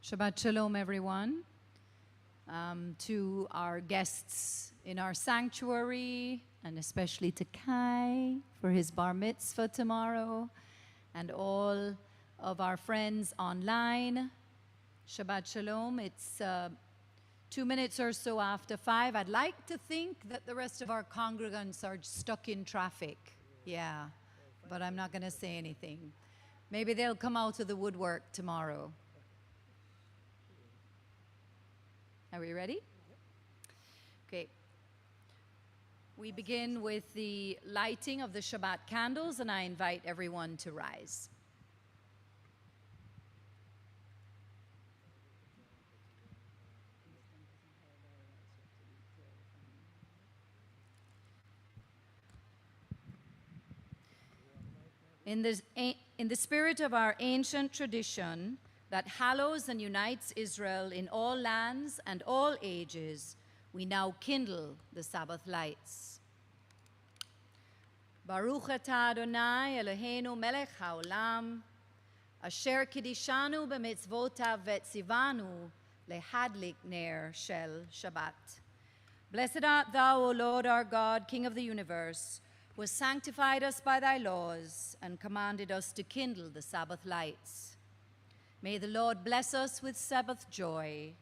Shabbat Shalom, everyone. To our guests in our sanctuary, and especially to Kai for his bar mitzvah tomorrow, and all of our friends online. Shabbat Shalom. It's 2 minutes or so after 5. I'd like to think that the rest of our congregants are stuck in traffic. Yeah, but I'm not going to say anything. Maybe they'll come out of the woodwork tomorrow. Are we ready? Okay. We begin with the lighting of the Shabbat candles, and I invite everyone to rise. In the spirit of our ancient tradition that hallows and unites Israel in all lands and all ages, we now kindle the Sabbath lights. Baruch atah Adonai Eloheinu melech haolam, asher kidishanu b'mitzvotav vetzivanu lehadlik ner shel Shabbat. Blessed art thou, O Lord our God, King of the universe, who has sanctified us by thy laws and commanded us to kindle the Sabbath lights. May the Lord bless us with Sabbath joy.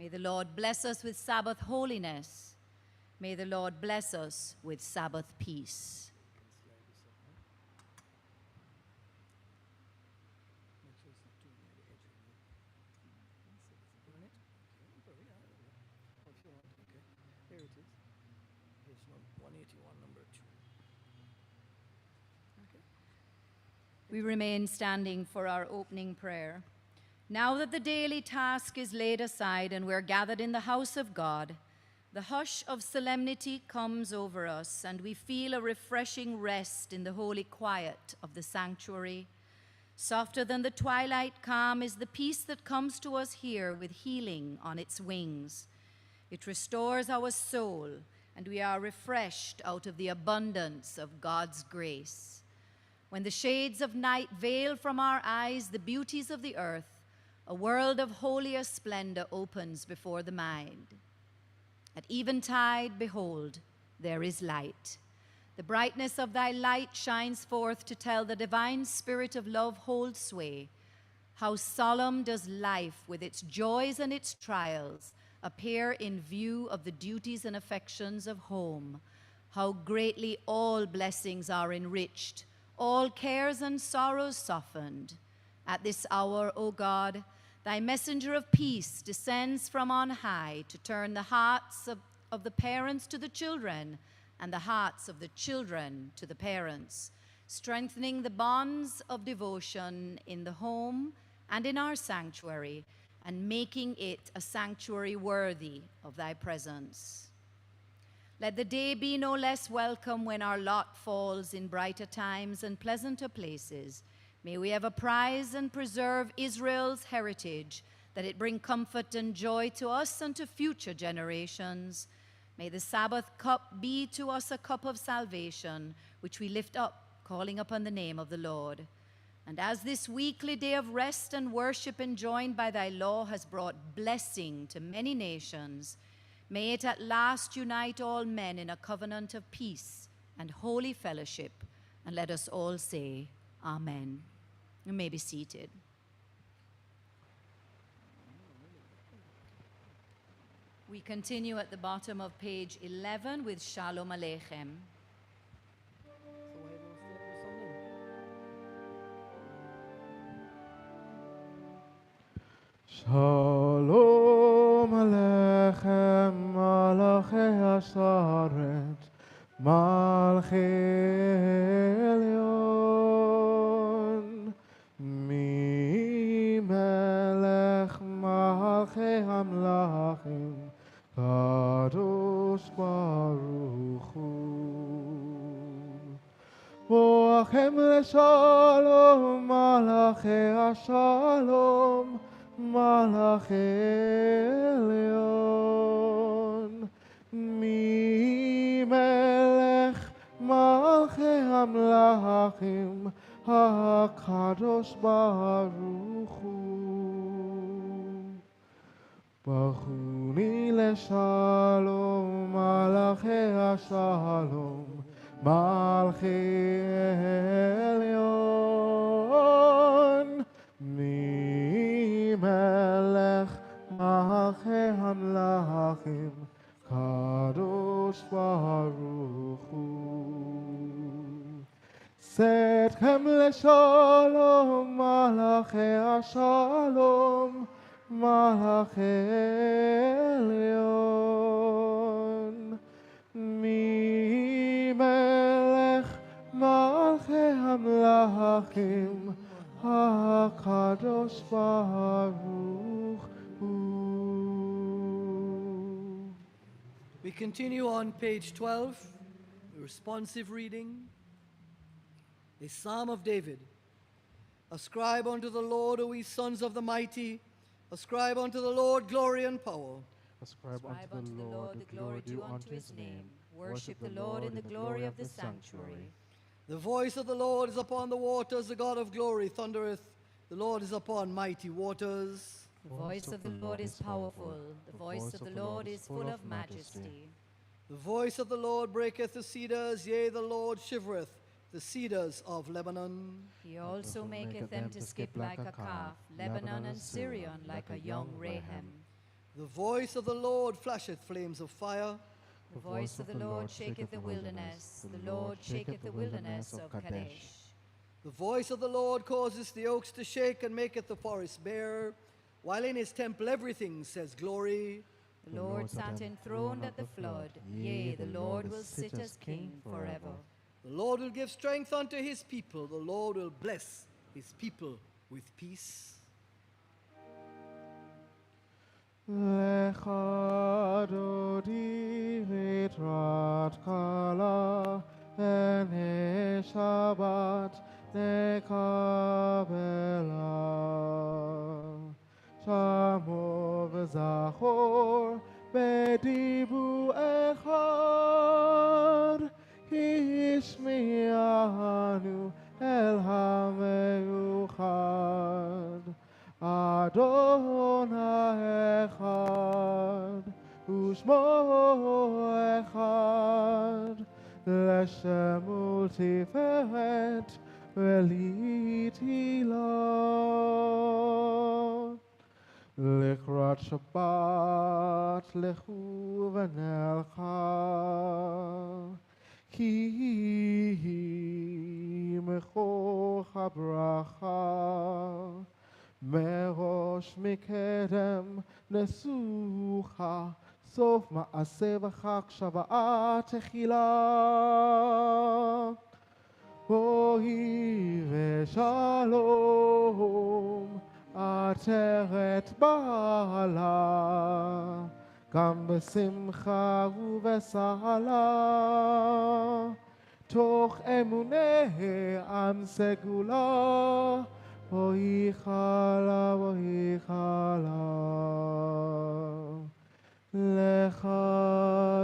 May the Lord bless us with Sabbath holiness. May the Lord bless us with Sabbath peace. We remain standing for our opening prayer. Now that the daily task is laid aside and we're gathered in the house of God, the hush of solemnity comes over us, and we feel a refreshing rest in the holy quiet of the sanctuary. Softer than the twilight calm is the peace that comes to us here with healing on its wings. It restores our soul, and we are refreshed out of the abundance of God's grace. When the shades of night veil from our eyes the beauties of the earth, a world of holier splendor opens before the mind. At eventide, behold, there is light. The brightness of thy light shines forth to tell the divine spirit of love holds sway. How solemn does life with its joys and its trials appear in view of the duties and affections of home. How greatly all blessings are enriched, all cares and sorrows softened. At this hour, O God, thy messenger of peace descends from on high to turn the hearts of the parents to the children and the hearts of the children to the parents, strengthening the bonds of devotion in the home and in our sanctuary, and making it a sanctuary worthy of thy presence. Let the day be no less welcome when our lot falls in brighter times and pleasanter places. May we ever prize and preserve Israel's heritage, that it bring comfort and joy to us and to future generations. May the Sabbath cup be to us a cup of salvation, which we lift up, calling upon the name of the Lord. And as this weekly day of rest and worship enjoined by thy law has brought blessing to many nations, may it at last unite all men in a covenant of peace and holy fellowship. And let us all say, Amen. You may be seated. We continue at the bottom of page 11 with Shalom Aleichem. Shalom Aleichem, Malachei Hasharet, Malchei Elyon, Mi Melech Malchei Hamlachim, Kadosh Baruch Hu. Boachem leShalom, Malachei Hashalom, Malachei Elyon, Mi Melech Malchei Hamlachim, HaKadosh Baruch Hu. ברכוני לשלום, מלאכי השלום, מלכי עליון. ממלך מלכי המלכים, קדוש ברוך הוא. צאתכם לשלום, מלאכי השלום, מלאכי עליון. ממלך מלכי המלכים, הקדוש ברוך הוא. We continue on page 12, the responsive reading. A Psalm of David. Ascribe unto the Lord, O ye sons of the mighty. Ascribe unto the Lord glory and power. Ascribe unto the Lord the glory due unto his name. Worship the Lord in the glory of the sanctuary. The voice of the Lord is upon the waters, the God of glory thundereth. The Lord is upon mighty waters. The voice of the Lord is powerful. The voice of the Lord is full of majesty. The voice of the Lord breaketh the cedars, yea, the Lord shivereth the cedars of Lebanon. He also maketh them to skip like a calf, Lebanon and Syrian like a young Raham. The voice of the Lord flasheth flames of fire. The voice of the Lord shaketh the wilderness. The Lord shaketh the wilderness of Kadesh. The voice of the Lord causes the oaks to shake and maketh the forest bare. While in his temple everything says glory. The Lord sat enthroned at the flood. Yea, the Lord will sit as king forever. The Lord will give strength unto his people. The Lord will bless his people with peace. לך דודי לקראת כלה, הנה שבת נקבלה. שמור וזכור בדיבור אחד, השמיענו אל המיוחד. אדוני אחד ושמו אחד, לשם ולתפארת ולתהילה. לקראת שבת לכו ונלכה, כי מכוח הברכה. מראש מקדם נסוכה, סוף מעשה וחג שוועת תחילה. בואי ושלום, עטרת בעלה, גם בשמחה ובסהלה. תוך אמוני עם סגולה, בואי חלה, בואי חלה. לך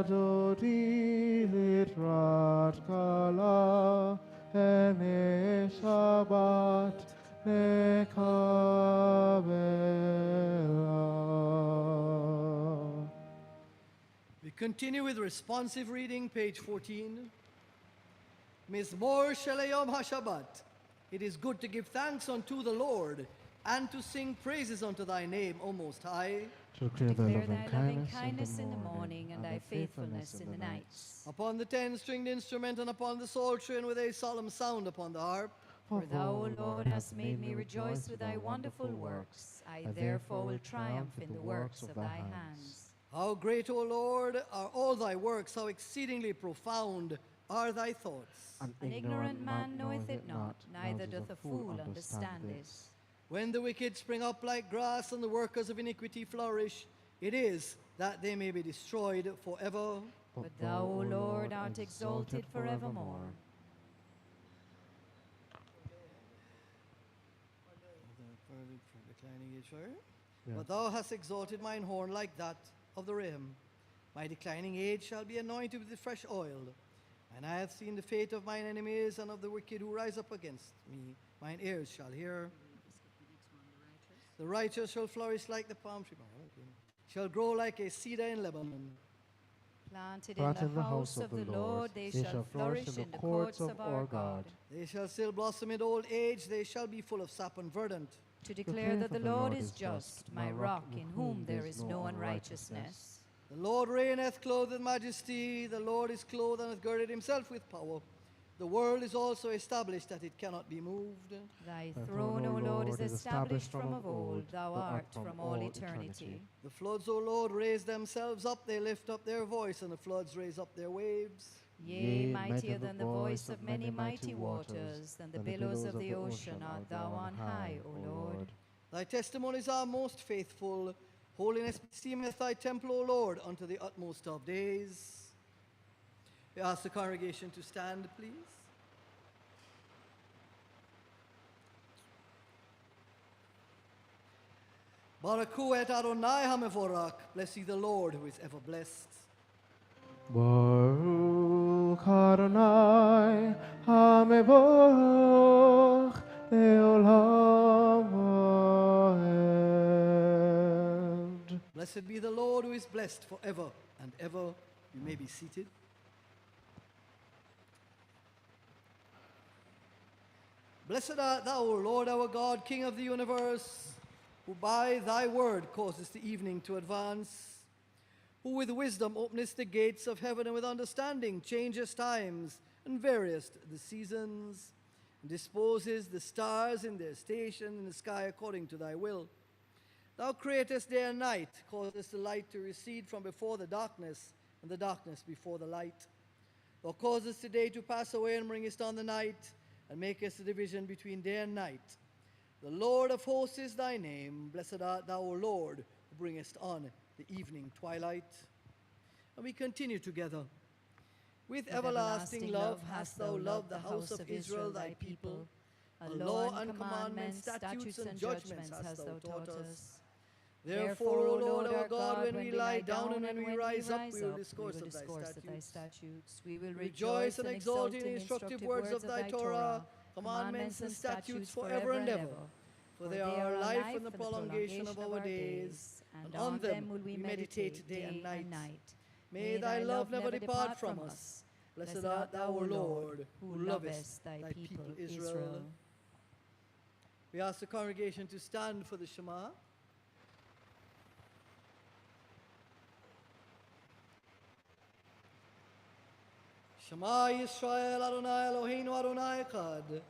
דודי לקראת כלה, הנה שבת נקבלה. We continue with responsive reading, page 14. Mizmor Shelayom HaShabbat. It is good to give thanks unto the Lord, and to sing praises unto thy name, O Most High. To declare Declare thy loving kindness in the morning and thy faithfulness in the nights. Upon the 10-stringed instrument and upon the psaltery and with a solemn sound upon the harp. For thou, O Lord, hast made me rejoice with thy wonderful works. I therefore will triumph in the works of thy hands. How great, O Lord, are all thy works, how exceedingly profound are thy thoughts. An ignorant man knoweth it not, neither doth a fool understand this. When the wicked spring up like grass and the workers of iniquity flourish, it is that they may be destroyed forever. But thou, O Lord, art exalted forevermore. But thou hast exalted mine horn like that of the ram. My declining age shall be anointed with the fresh oil. And I have seen the fate of mine enemies and of the wicked who rise up against me. Mine ears shall hear. The righteous shall flourish like the palm tree. shall grow like a cedar in Lebanon. Planted Plant in the house of the Lord, they shall flourish in the courts of our God. They shall still blossom in old age, they shall be full of sap and verdant. To declare that the Lord is just, my rock, in whom there is no unrighteousness. The Lord reigneth clothed with majesty, the Lord is clothed and hath girded himself with power. The world is also established that it cannot be moved. Thy throne, O Lord, is established from of old, thou art from all eternity. The floods, O Lord, raise themselves up, they lift up their voice, and the floods raise up their waves. Yea, mightier than the voice of many mighty waters, than the billows of the ocean art thou on high, O Lord. Thy testimonies are most faithful. Holiness seemeth thy temple, O Lord, unto the utmost of days. We ask the congregation to stand, please. Baraku et Adonai hamevorach. Bless ye the Lord, who is ever blessed. Baruch Adonai HaMevorach Le'olam Vaed. Blessed be the Lord, who is blessed forever and ever. You may be seated. Blessed art thou, O Lord our God, King of the universe, who by thy word causest the evening to advance, who with wisdom openest the gates of heaven, and with understanding changest times and variest the seasons, and disposes the stars in their station in the sky according to thy will. Thou createst day and night, causest the light to recede from before the darkness, and the darkness before the light. Thou causest the day to pass away, and bringest on the night, and makest a division between day and night. The Lord of hosts is thy name. Blessed art thou, O Lord, who bringest on the evening twilight. And we continue together. With everlasting love hast thou loved the house of Israel, thy people. A law and commandments, statutes and judgments hast thou taught us. Therefore, O Lord our God, when we lie down and when we rise up, we will discourse of thy statutes. We will Rejoice and exult in the instructive words of thy Torah, commandments and statutes forever and ever. For they are our life and the prolongation of our days, and on them will we meditate day and night. May thy love never depart from us. Blessed art thou, O Lord, who lovest thy people Israel. We ask the congregation to stand for the Shema. Shema Yisrael, Adonai Eloheinu, Adonai Echad.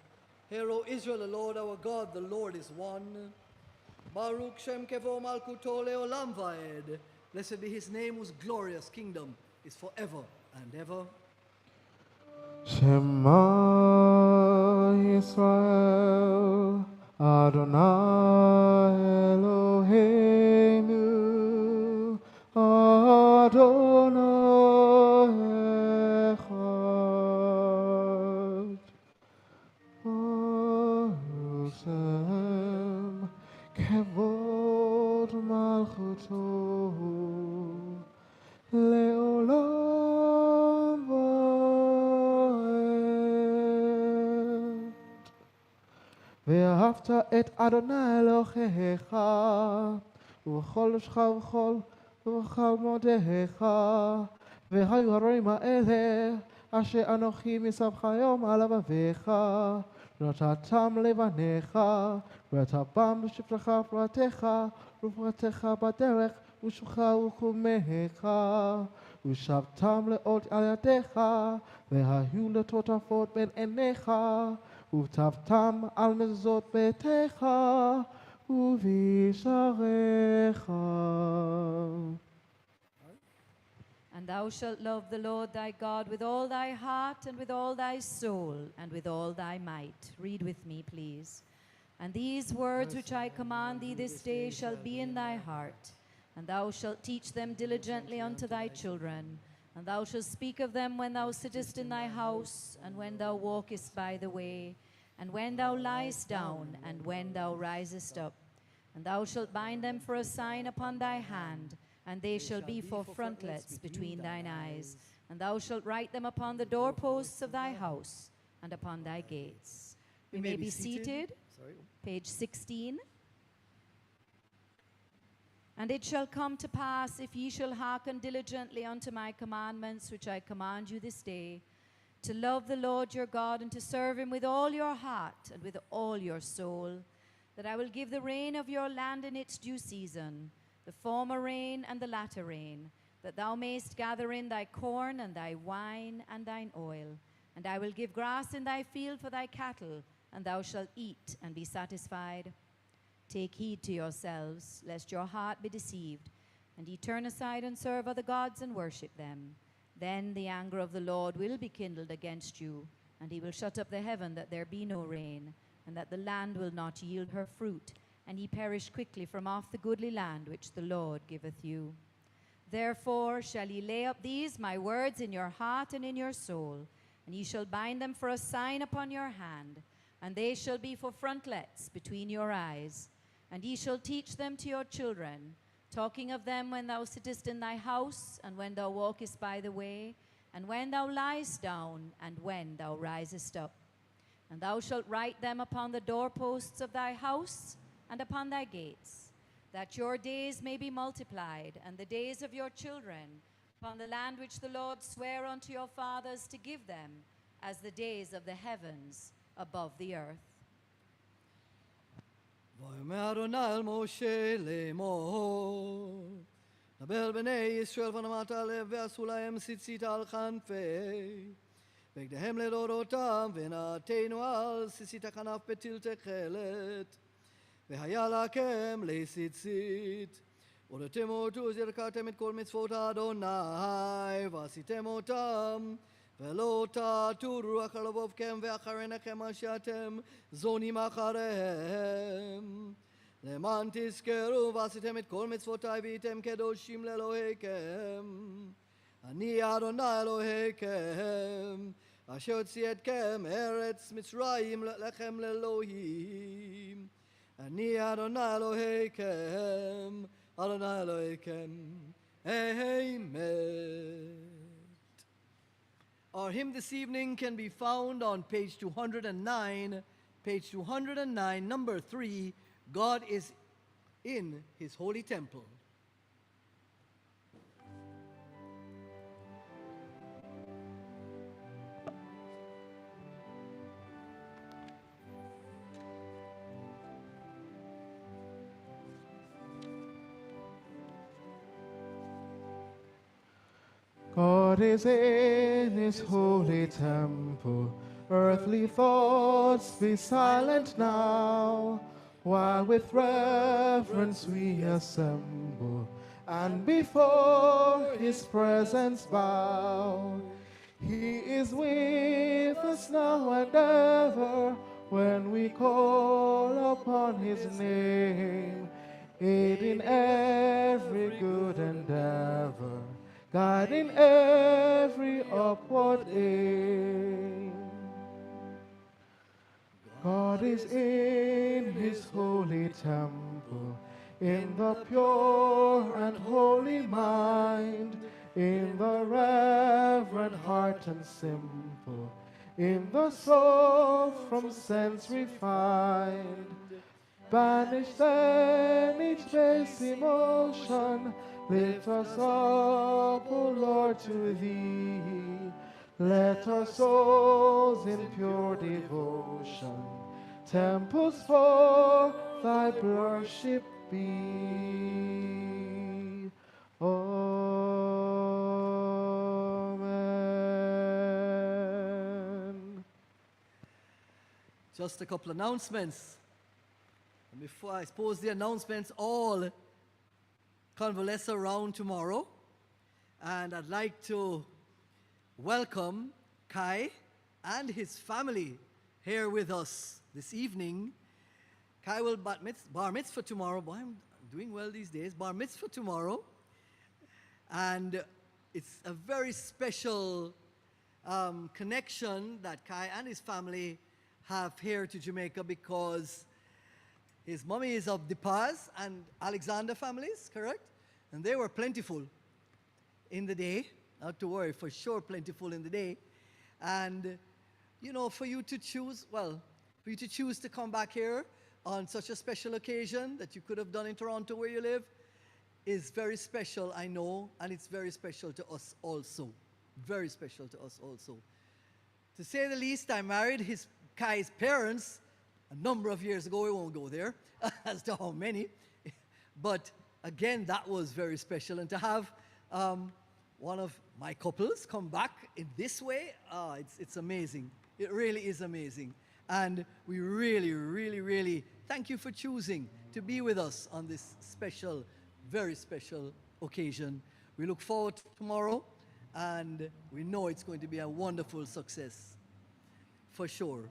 Hear, O Israel, the Lord our God, the Lord is one. Baruch Shem Kevo Malkuto Leolam Vaed. Blessed be his name, whose glorious kingdom is forever and ever. Shema Yisrael, Adonai Eloheinu, Adonai Echad. Baruch Shem Kevod Malchuto Leolam Vaed. ואהבת את אדוני אלוהיך ובכל נפשך ובכל מאודך, והיו הרועים האלה אשר אנוכי מסבך היום על לבביך, ונתתם לבניך, ותבם בשפתך ופרעתך, ופרעתך בדרך, ושמך וחומך, ושבתם לעוד על ידיך, והיו לטוטפות בין עיניך, וכתבתם על מזוזות ביתך ובשעריך. And thou shalt love the Lord thy God with all thy heart and with all thy soul and with all thy might. Read with me, please. And these words which I command thee this day shall be in thy heart, and thou shalt teach them diligently unto thy children, and thou shalt speak of them when thou sittest in thy house, and when thou walkest by the way, and when thou liest down, and when thou risest up. And thou shalt bind them for a sign upon thy hand, and they shall be for frontlets between thine eyes. And thou shalt write them upon the doorposts of thy house and upon thy gates. We may be seated. Page 16. And it shall come to pass, if ye shall hearken diligently unto my commandments, which I command you this day, to love the Lord your God, and to serve him with all your heart and with all your soul, that I will give the rain of your land in its due season, the former rain and the latter rain, that thou mayest gather in thy corn and thy wine and thine oil. And I will give grass in thy field for thy cattle, and thou shalt eat and be satisfied. Take heed to yourselves, lest your heart be deceived, and ye turn aside and serve other gods and worship them. Then the anger of the Lord will be kindled against you, and he will shut up the heaven that there be no rain, and that the land will not yield her fruit, and ye perish quickly from off the goodly land which the Lord giveth you. Therefore shall ye lay up these my words in your heart and in your soul, and ye shall bind them for a sign upon your hand, and they shall be for frontlets between your eyes. And ye shall teach them to your children, talking of them when thou sittest in thy house, and when thou walkest by the way, and when thou liest down, and when thou risest up. And thou shalt write them upon the doorposts of thy house and upon thy gates, that your days may be multiplied, and the days of your children, upon the land which the Lord sware unto your fathers to give them, as the days of the heavens above the earth. ויאמר אדוני אל משה לאמור, דבר בני ישראל ונאמרת לב ועשו להם ציצית על כנפי, והקדיהם לדורותם ונעתנו על ציצית הכנף בטיל תכלת, והיה לכם לציצית. ולאתם אותו זכרתם את כל מצוות אדוני ועשיתם אותם, ולא תטורו אחר לבבכם ואחר עיניכם אשר אתם זונים אחריהם. למען תזכרו ועשיתם את כל מצוותי והייתם קדושים לאלוהיכם. אני אדוני אלוהיכם, אשר הוציא אתכם ארץ מצרים לכם לאלוהים. אני אדוני אלוהיכם, אדוני אלוהיכם. Amen. Our hymn this evening can be found on page 209, number 3, God is in his holy temple. God is in his holy temple. Earthly thoughts be silent now, while with reverence we assemble, and before his presence bow. He is with us now and ever, when we call upon his name, aid in every good endeavor, guiding every upward aim. God is in his holy temple, in the pure and holy mind, in the reverent heart and simple, in the soul from sense refined. Banish then each base emotion, lift us up, O Lord, to thee. Let our souls in pure devotion temples for thy worship be. Amen. Just a couple announcements. And before I suppose the announcements all convalesce around tomorrow, and I'd like to welcome Kai and his family here with us this evening. Kai will bar mitzvah tomorrow. Boy, I'm doing well these days. Bar mitzvah tomorrow. And it's a very special connection that Kai and his family have here to Jamaica, because his mommy is of the Paz and Alexander families, correct? And they were plentiful in the day. Not to worry, for sure plentiful in the day. And, you know, for you to choose to come back here on such a special occasion that you could have done in Toronto where you live, is very special, I know, and it's very special to us also. Very special to us also. To say the least, I married Kai's parents a number of years ago. We won't go there as to how many. But again, that was very special. And to have one of my couples come back in this way, it's amazing. It really is amazing. And we really, really, really thank you for choosing to be with us on this special, very special occasion. We look forward to tomorrow, and we know it's going to be a wonderful success, for sure.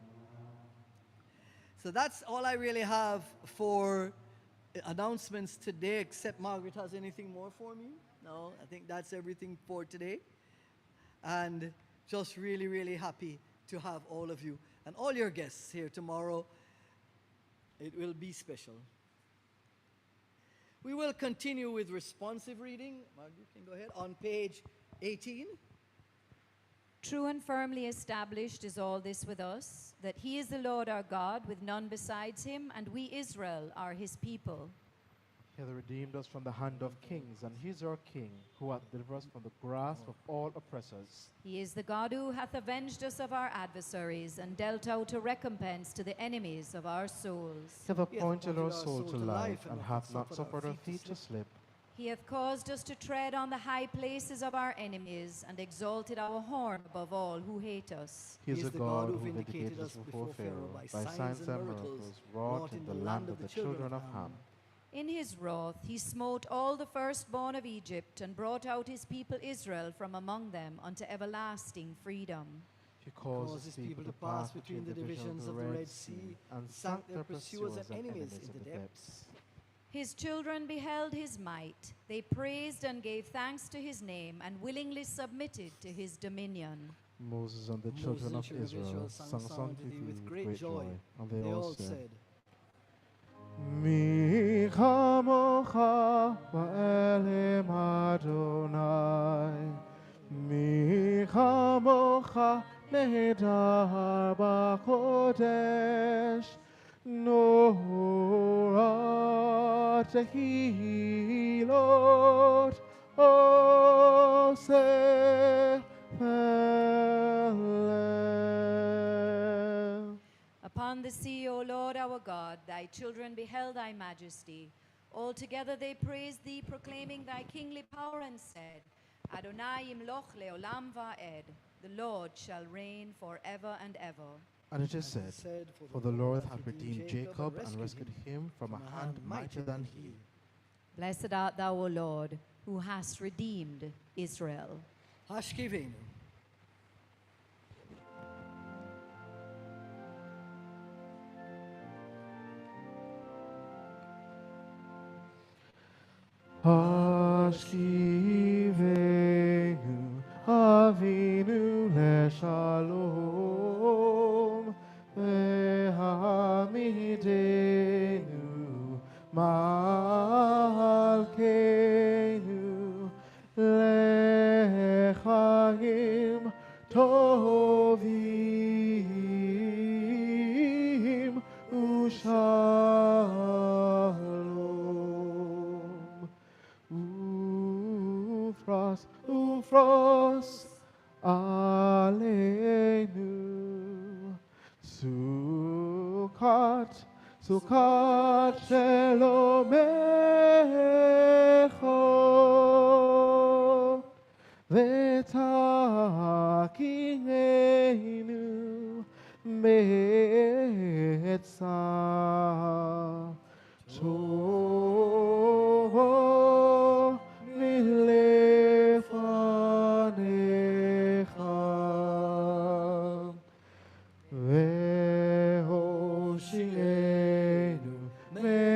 So that's all I really have for announcements today, except Margaret has anything more for me? No, I think that's everything for today. And just really, really happy to have all of you and all your guests here tomorrow. It will be special. We will continue with responsive reading. Margaret, you can go ahead. On page 18. True and firmly established is all this with us, that he is the Lord our God, with none besides him, and we Israel are his people. He hath redeemed us from the hand of kings, and he is our king, who hath delivered us from the grasp of all oppressors. He is the God who hath avenged us of our adversaries, and dealt out a recompense to the enemies of our souls. He hath appointed our soul to life, and hath not suffered our feet to slip. He hath caused us to tread on the high places of our enemies, and exalted our horn above all who hate us. He is the God who vindicated us before Pharaoh by signs and miracles wrought in the land of the children of Ham. In his wrath he smote all the firstborn of Egypt, and brought out his people Israel from among them unto everlasting freedom. He caused his people to pass between the divisions of the Red Sea, and sank their pursuers and enemies into the depths. His children beheld his might. They praised and gave thanks to his name, and willingly submitted to his dominion. Moses and the children of Israel sang a song to thee with great joy, and they all said, Mi chamocha ba'elim Adonai, Mi chamocha nehedar b'kodesh, Norah tehilot oseh peleh. Upon the sea, O Lord our God, thy children beheld thy majesty. Altogether they praised thee, proclaiming thy kingly power, and said, Adonai imloch leolam va'ed. The Lord shall reign forever and ever. And it is said, For the Lord hath redeemed Jacob, and rescued him from a hand mightier than he. Blessed art thou, O Lord, who hast redeemed Israel. Hashkivenu. Hashkivenu Avinu leshalom, vehamidenu malkeinu lechaim tovim ushalom. Ufros aleinu. Sukkot shelomecho v'takineinu me'etzah tovo milefanecha ve'hoshienu me'era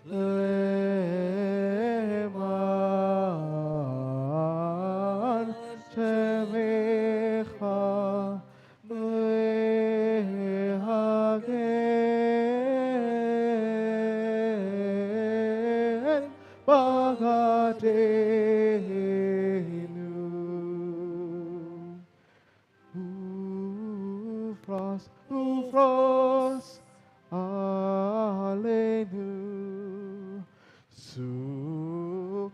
leman shemecha me'hagen bagadeinu. Ufros, aleinu. Sukkot,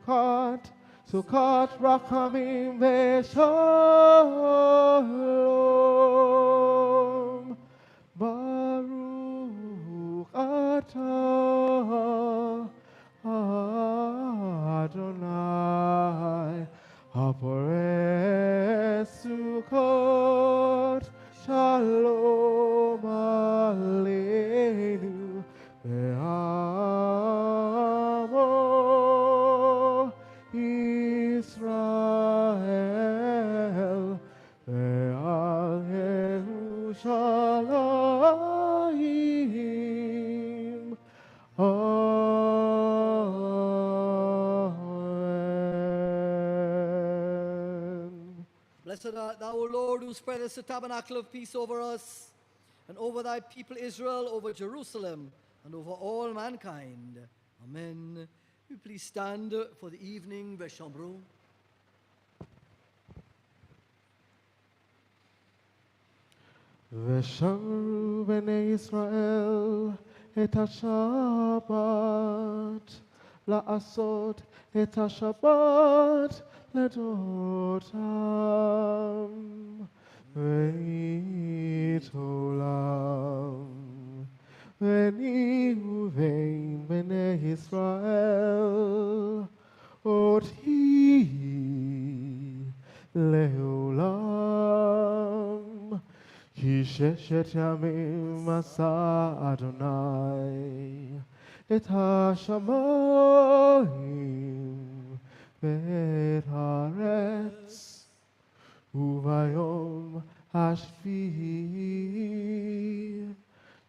Sukkot Rachamim Veshalom. Baruch atah Adonai Haporeh Sukkot. Shalom Aleinu Ve'amo Israel Ve'al Yerushalayim. Amen. Blessed art thou, O Lord, who spreadest the tabernacle of peace over us, and over thy people Israel, over Jerusalem, and over all mankind. Amen. Will you please stand for the evening Veshambru? ושמרו בני ישראל את השבת, לעשות את השבת לדורותם, ואת עולם. ונהיו בין בני ישראל אותי לעולם. כי ששת ימים עשה אדוני את השמיים ואת הארץ, וביום השביעי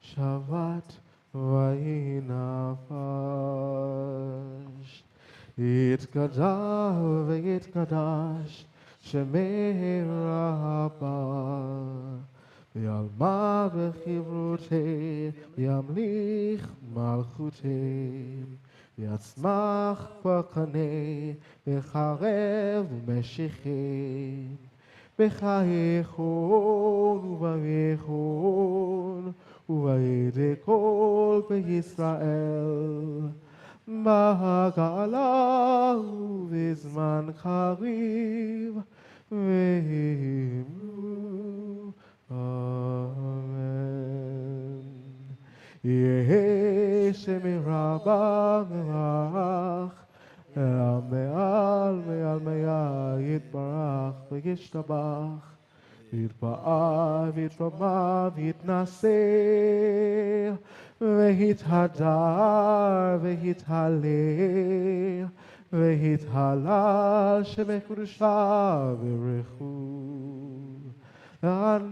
שבת ויהי נפש. יתגדל ויתקדש שמי רבה, ועלמה בחברותי ימליך מלכותי, ויצמח בקנה בחרב ומשיחי, בחייכון ובייכון ובידי כל בישראל, בהגעלה ובזמן קריב, ואמרו אמן. יהי שמרבה מברך, מעל מעל יתברך וישתבח, יתפאר ויתרומם ויתנשא, ויתהדר ויתהלל, ויתהלל שמקודשה ברכו.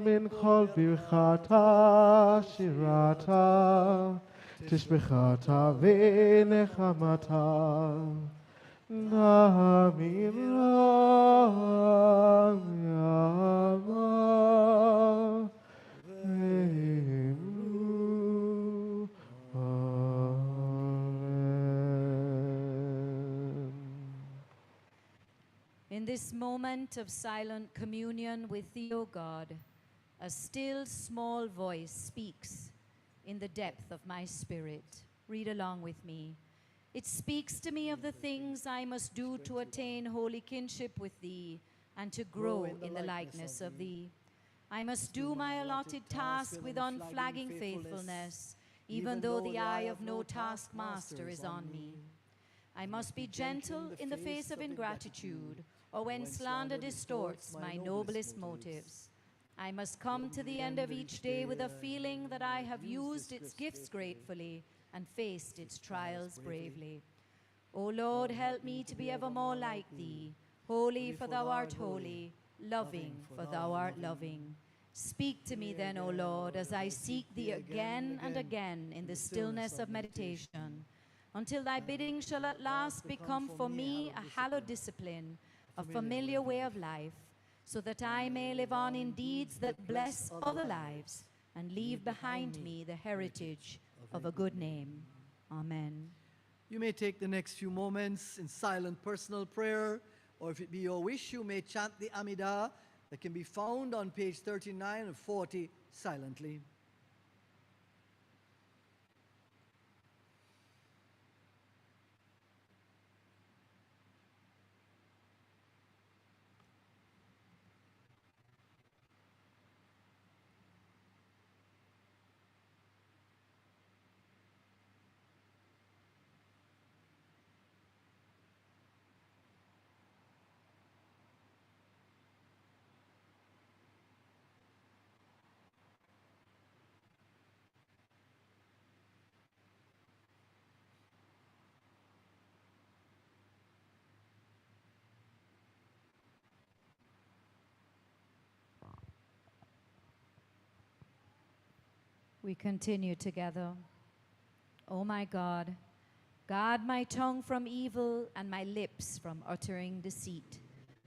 מן כל ברכתה שירתה, תשבחתה ונחמתה, נאמין לה ימה ואמרו אמן. In this moment of silent communion with thee, O God, a still small voice speaks in the depth of my spirit. Read along with me. It speaks to me of the things I must do to attain holy kinship with thee and to grow in the likeness of thee. I must do my allotted task with unflagging faithfulness, even though the eye of no taskmaster is on me. I must be gentle in the face of ingratitude, or when slander distorts my noblest motives. I must come to the end of each day with a feeling that I have used its gifts gratefully and faced its trials bravely. O Lord, help me to be ever more like thee, holy for thou art holy, loving for thou art loving. Speak to me then, O Lord, as I seek thee again and again in the stillness of meditation, until thy bidding shall at last become for me a hallowed discipline, a familiar way of life, so that I may live on in deeds that bless other lives and leave behind me the heritage of a good name. Amen. You may take the next few moments in silent personal prayer, or if it be your wish, you may chant the Amidah that can be found on page 39 and 40 silently. We continue together. O my God, guard my tongue from evil and my lips from uttering deceit.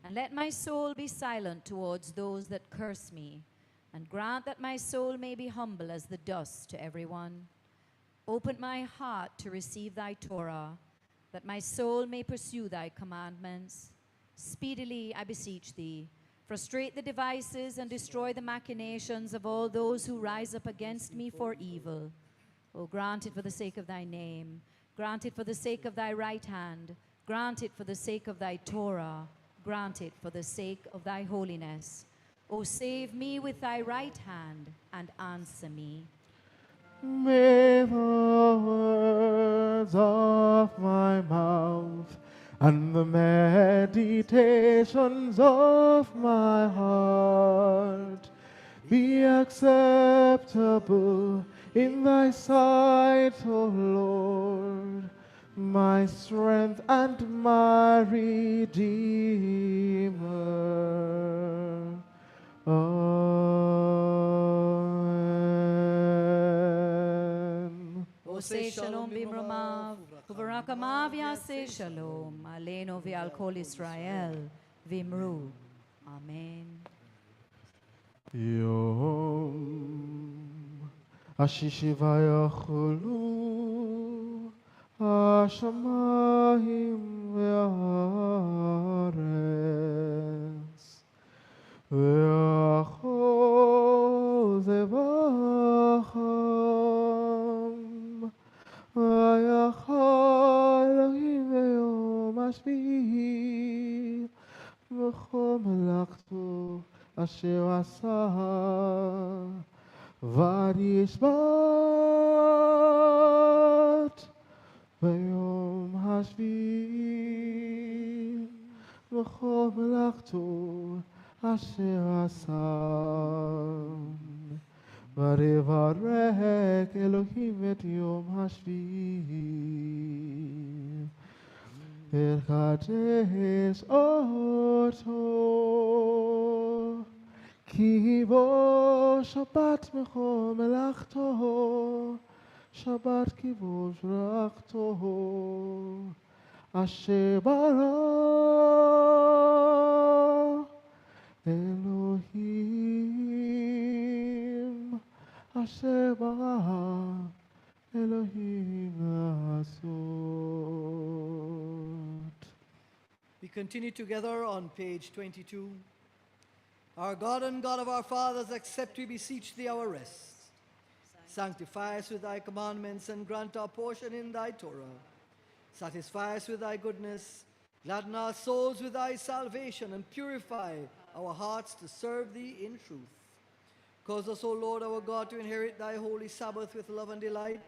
And let my soul be silent towards those that curse me, and grant that my soul may be humble as the dust to everyone. Open my heart to receive thy Torah, that my soul may pursue thy commandments. Speedily, I beseech thee, frustrate the devices and destroy the machinations of all those who rise up against me for evil. O grant it for the sake of thy name, grant it for the sake of thy right hand, grant it for the sake of thy Torah, grant it for the sake of thy holiness. O save me with thy right hand and answer me. May the words of my mouth and the meditations of my heart be acceptable in thy sight, O Lord, my strength and my Redeemer. Amen. O say shalom bimromav, uvarakamav yaseh shalom, aleinu v'al kol Israel, vimru. Amen. Yom Ashishi vayacholu Hashamayim ve'aretz ve'achol zevacham vayachal Elohim ve'yom hashvi'i v'chol melachto asher asa v'yishbat v'yom hashvi'i v'chol melachto asher asa v'yivarech Elohim et yom hashvi'i Erkadesh oto ki bo Shabbat mechol melachto Shabbat ki bo shrakto Asher bara Elohim Asher bara Elohim asot. We continue together on page 22. Our God and God of our fathers, accept, we beseech thee, our rest. Sanctify us with thy commandments and grant our portion in thy Torah. Satisfy us with thy goodness, gladden our souls with thy salvation, and purify our hearts to serve thee in truth. Cause us, O Lord our God, to inherit thy holy Sabbath with love and delight,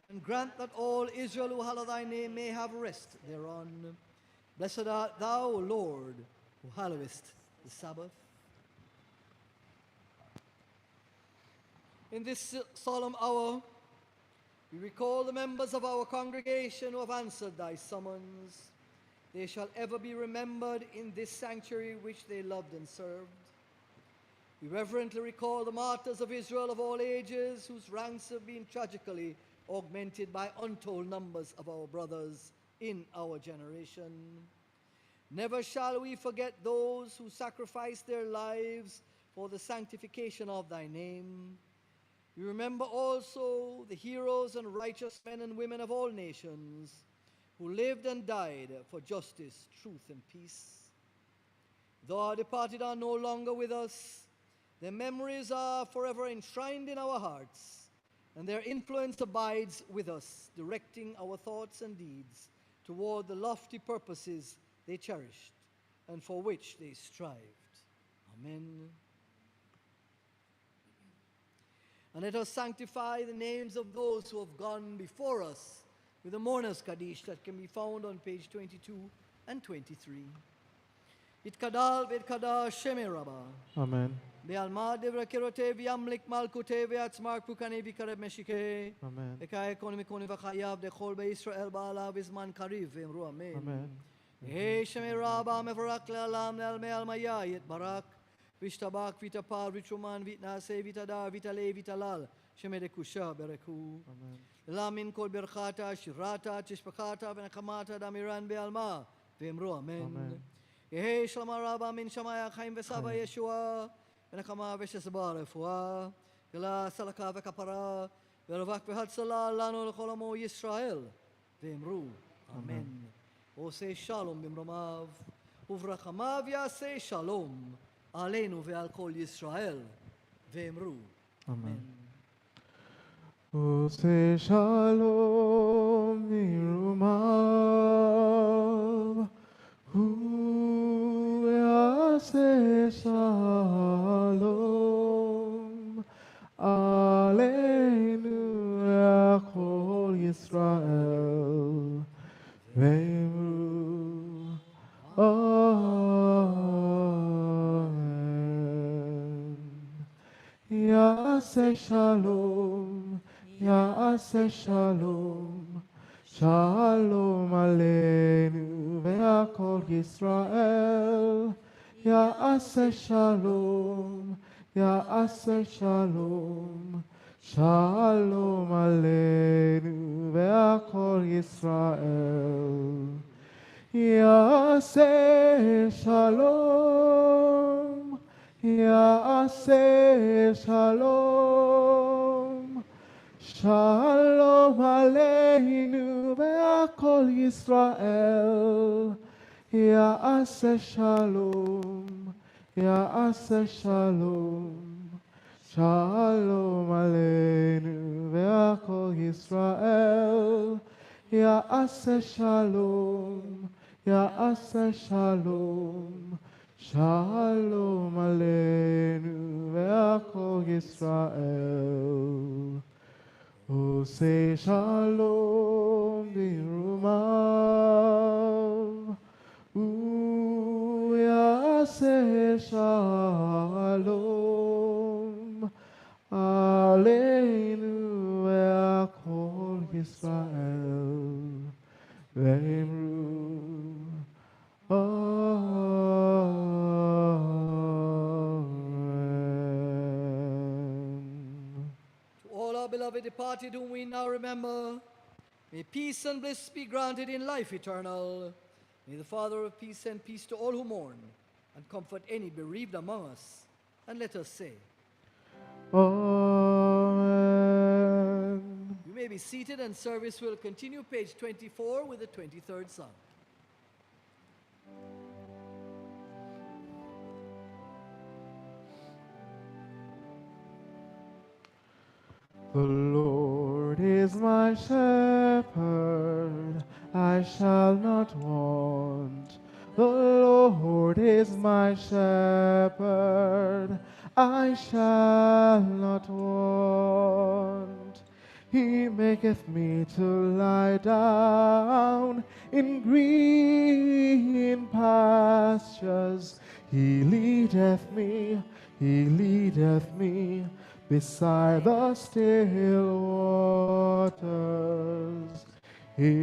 and grant that all Israel who hallow thy name may have rest thereon. Blessed art thou, O Lord, who hallowest the Sabbath. In this solemn hour, we recall the members of our congregation who have answered thy summons. They shall ever be remembered in this sanctuary which they loved and served. We reverently recall the martyrs of Israel of all ages, whose ranks have been tragically augmented by untold numbers of our brothers in our generation. Never shall we forget those who sacrificed their lives for the sanctification of thy name. We remember also the heroes and righteous men and women of all nations who lived and died for justice, truth, and peace. Though our departed are no longer with us, their memories are forever enshrined in our hearts, and their influence abides with us, directing our thoughts and deeds toward the lofty purposes they cherished and for which they strived. Amen. And let us sanctify the names of those who have gone before us with the mourners' Kaddish that can be found on page 22 and 23. Itkadal v'Itkadal Sheme Rabba. Amen. Be'alma devra kerote v'yamlik malkute v'yatzmark pukane v'kareb meshike. Amen. V'kaya koni mikoni v'chayav dechol be'Yisrael ba'ala v'zman kariv v'imru amen. Amen. Hey Sheme Rabba mevarak le'alam le'alme almaya yitbarak. V'ishtabak v'itapal v'itruman v'itnase v'itadar v'itale v'talal. Shemedekusha Bereku. Amen. Lamin kol berchata, shirata, tishpachata, venachamata, damiran be'alma, ve'emru amen. Amen. Yehi shalom rabba min shamaya chaim v'sava Chaim. Yeshua, venachama v'shesaba refuah, gela salaka v'kapara, ve'ravak v'hatzala lanu l'chol amo Yisrael, ve'emru amen. Ose shalom b'mromav, uvrachamav yaseh shalom, aleinu ve'al kol Yisrael, ve'emru amen. Ose shalom mirumav, hu yaseh shalom, aleinu yachol Yisrael, ve'emru amen. Yaseh shalom, Yaseh shalom, shalom aleinu ve'akol Yisrael. Yaseh shalom, Yaseh shalom, shalom aleinu ve'akol Yisrael. Yaseh shalom, Yaseh shalom, shalom aleinu ve'akol Yisrael. Yaseh shalom, Yaseh shalom, shalom aleinu ve'akol Yisrael. Yaseh shalom, Yaseh shalom, shalom aleinu ve'akol Yisrael. Ose shalom birumav, yaseh shalom, aleinu ve'akol Yisrael, ve'emru amen. To all our beloved departed whom we now remember, may peace and bliss be granted in life eternal. May the Father of peace send peace to all who mourn and comfort any bereaved among us. And let us say, Amen. you may be seated and service will continue page 24 with the 23rd Psalm. The Lord is my shepherd, I shall not want. The Lord is my shepherd, I shall not want. He maketh me to lie down in green pastures. He leadeth me beside the still waters. He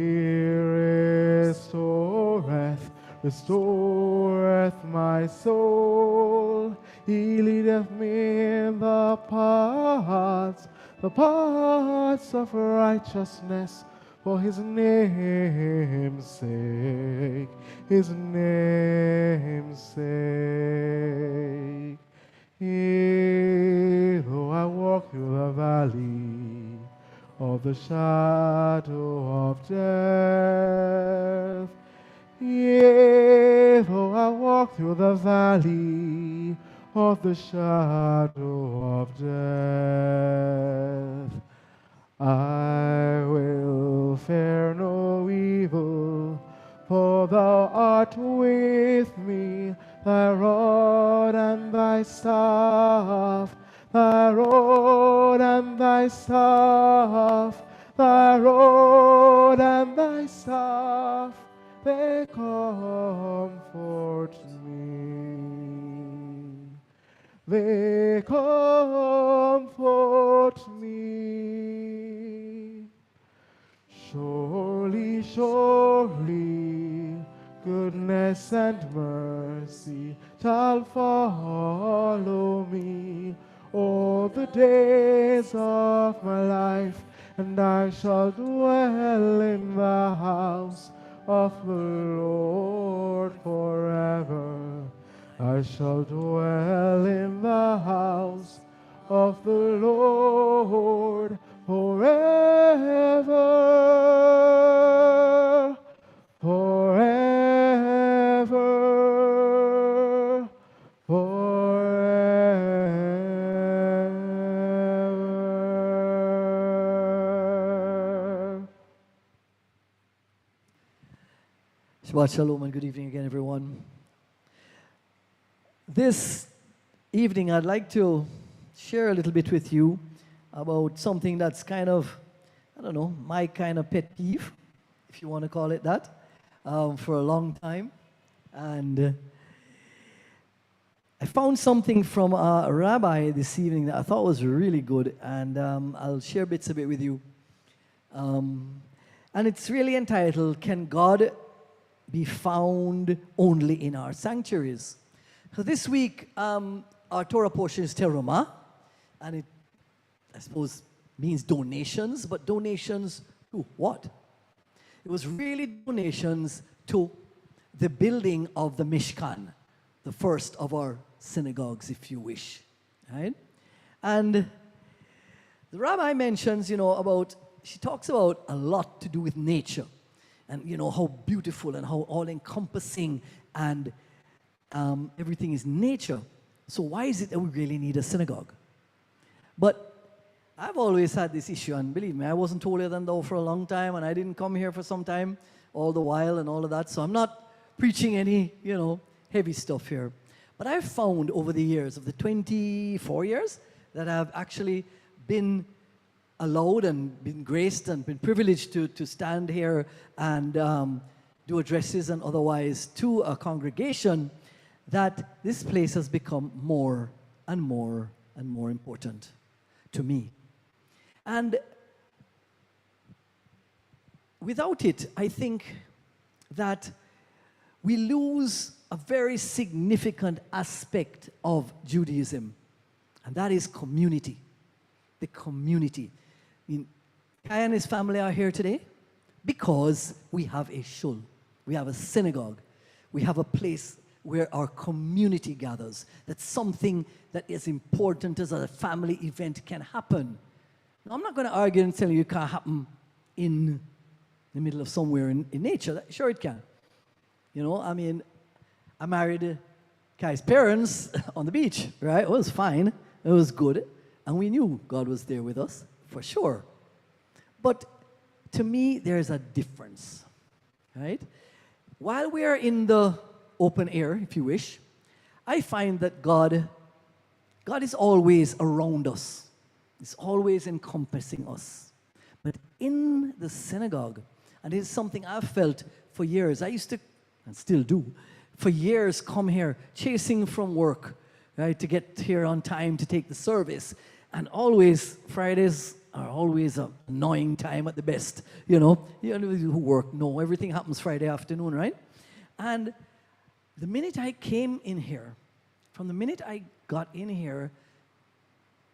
restoreth my soul. He leadeth me in the paths of righteousness for his name's sake, Yea, though I walk through the valley of the shadow of death, yea, though I walk through the valley of the shadow of death, I will fear no evil, for thou art with me. Thy rod and thy staff, thy rod and thy staff, thy rod and thy staff, they comfort me. They comfort me. Surely, surely, goodness and mercy shall follow me all the days of my life, and I shall dwell in the house of the Lord forever. I shall dwell in the house of the Lord forever, forever, forever. Shabbat Shalom and good evening again, everyone. This evening, I'd like to share a little bit with you about something that's kind of, I don't know, my kind of pet peeve, if you want to call it that, for a long time. And I found something from a rabbi this evening that I thought was really good, and I'll share bits of it with you. And it's really entitled, Can God Be Found Only in Our Sanctuaries? So this week, our Torah portion is Terumah, and it, I suppose, means donations, but donations to what? It was really donations to the building of the Mishkan, the first of our synagogues, if you wish, right? And the rabbi mentions, she talks about a lot to do with nature, and how beautiful and how all-encompassing and everything is nature. So why is it that we really need a synagogue? But I've always had this issue, and believe me, I wasn't holier than thou for a long time, and I didn't come here for some time all the while and all of that, so I'm not preaching any, heavy stuff here. But I've found over the years, of the 24 years that I've actually been allowed and been graced and been privileged to stand here and do addresses and otherwise to a congregation, that this place has become more and more and more important to me. And without it, I think that we lose a very significant aspect of Judaism, and that is community. The community. I mean, Kai and his family are here today because we have a shul, we have a synagogue, we have a place where our community gathers. That's something that is important as a family event can happen. Now, I'm not going to argue and tell you it can't happen in the middle of somewhere in nature. Sure it can. I married Kai's parents on the beach, right? It was fine. It was good. And we knew God was there with us, for sure. But to me, there's a difference, right? While we are in the open air, if you wish, I find that God is always around us. He's always encompassing us. But in the synagogue, and it is something I've felt for years, I used to, and still do, for years come here chasing from work, right, to get here on time to take the service. And always, Fridays are always an annoying time at the best, who work know everything happens Friday afternoon, right? And the minute I came in here, from the minute I got in here,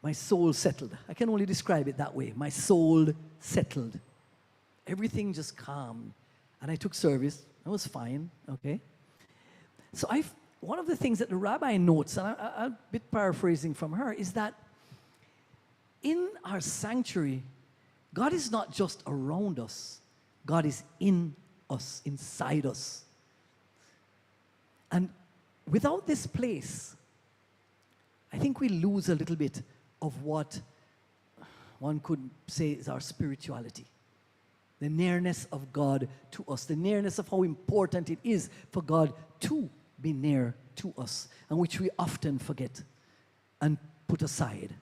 my soul settled. I can only describe it that way. My soul settled. Everything just calmed. And I took service. It was fine, okay? So one of the things that the rabbi notes, and I'm a bit paraphrasing from her, is that in our sanctuary, God is not just around us. God is in us, inside us. And without this place, I think we lose a little bit of what one could say is our spirituality. The nearness of God to us, the nearness of how important it is for God to be near to us, and which we often forget and put aside.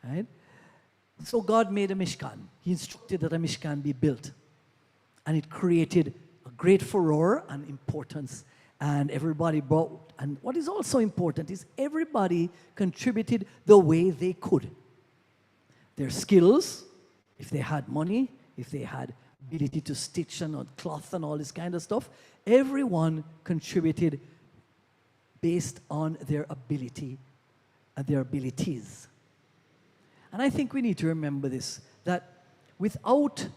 Right? So God made a Mishkan. He instructed that a Mishkan be built. And it created a great furor and importance. And everybody brought, and what is also important is everybody contributed the way they could. Their skills, if they had money, if they had ability to stitch and cloth and all this kind of stuff, everyone contributed based on their ability their abilities. And I think we need to remember this, that without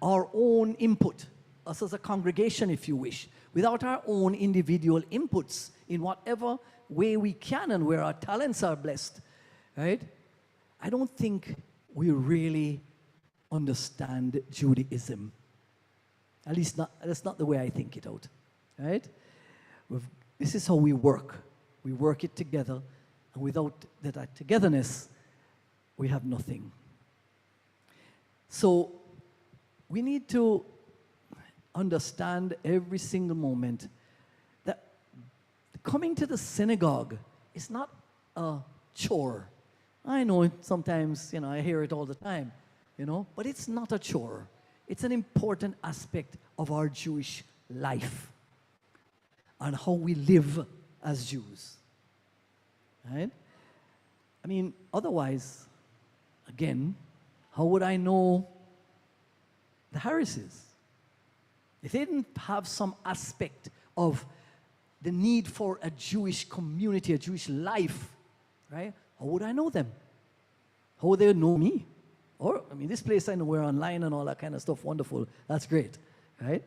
our own input, us as a congregation, if you wish, without our own individual inputs in whatever way we can and where our talents are blessed, right? I don't think we really understand Judaism. At least that's not the way I think it out, right? This is how we work. We work it together, and without that togetherness, we have nothing. So we need to understand every single moment that coming to the synagogue is not a chore. I know sometimes, I hear it all the time, but it's not a chore. It's an important aspect of our Jewish life and how we live as Jews, right? I mean, otherwise, again, how would I know the Harrises? If they didn't have some aspect of the need for a Jewish community, a Jewish life, right? How would I know them? How would they know me? Or, this place I know we're online and all that kind of stuff, wonderful. That's great, right?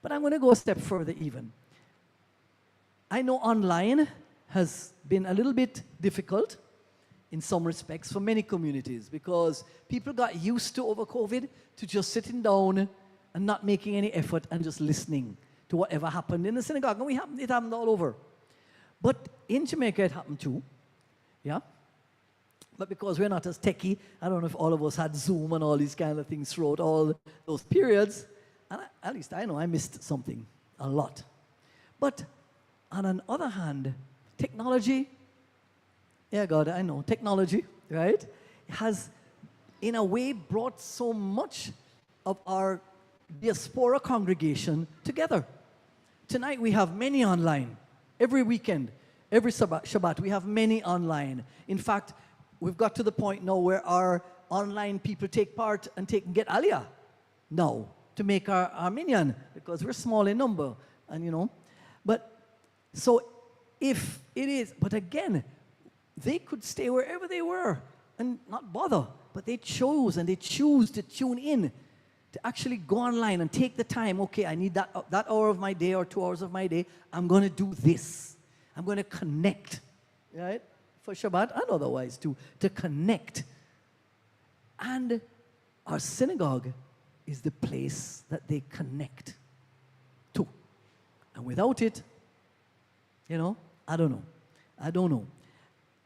But I'm going to go a step further even. I know online has been a little bit difficult in some respects for many communities because people got used to over COVID to just sitting down and not making any effort and just listening to whatever happened in the synagogue. And it happened all over. But in Jamaica it happened too, yeah? But because we're not as techie, I don't know if all of us had Zoom and all these kind of things throughout all those periods. And at least I know I missed something, a lot. But on the other hand, technology, yeah, God, I know, technology, right, has in a way brought so much of our diaspora congregation together. Tonight we have many online. Every weekend, every Shabbat, we have many online. In fact, we've got to the point now where our online people take part and get Aliyah now to make our Armenian because we're small in number, and But so if it is, but again, they could stay wherever they were and not bother, but they chose and they choose to tune in to actually go online and take the time. Okay, I need that hour of my day or 2 hours of my day. I'm going to do this. I'm going to connect, right? For Shabbat and otherwise to connect. And our synagogue is the place that they connect to. And without it, I don't know.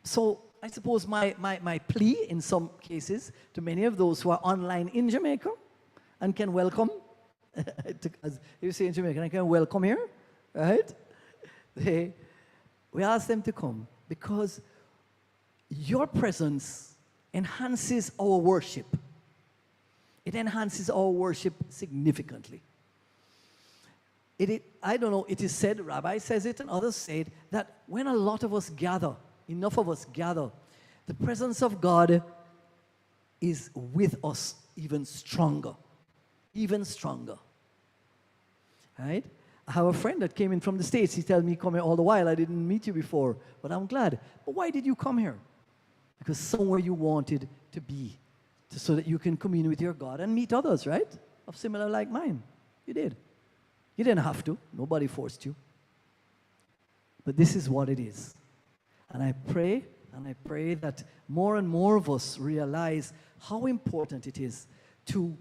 So I suppose my plea in some cases to many of those who are online in Jamaica and can welcome, as you say in Jamaica, I can welcome here, right? We ask them to come because your presence enhances our worship. It enhances our worship significantly. I don't know, it is said, Rabbi says it and others say it, that when a lot of us gather, enough of us gather, the presence of God is with us even stronger. Even stronger. Right? I have a friend that came in from the States. He tells me, come here all the while. I didn't meet you before, but I'm glad. But why did you come here? Because somewhere you wanted to be, so that you can commune with your God and meet others, right? Of similar like mine. You did. You didn't have to. Nobody forced you. But this is what it is. And I pray that more and more of us realize how important it is to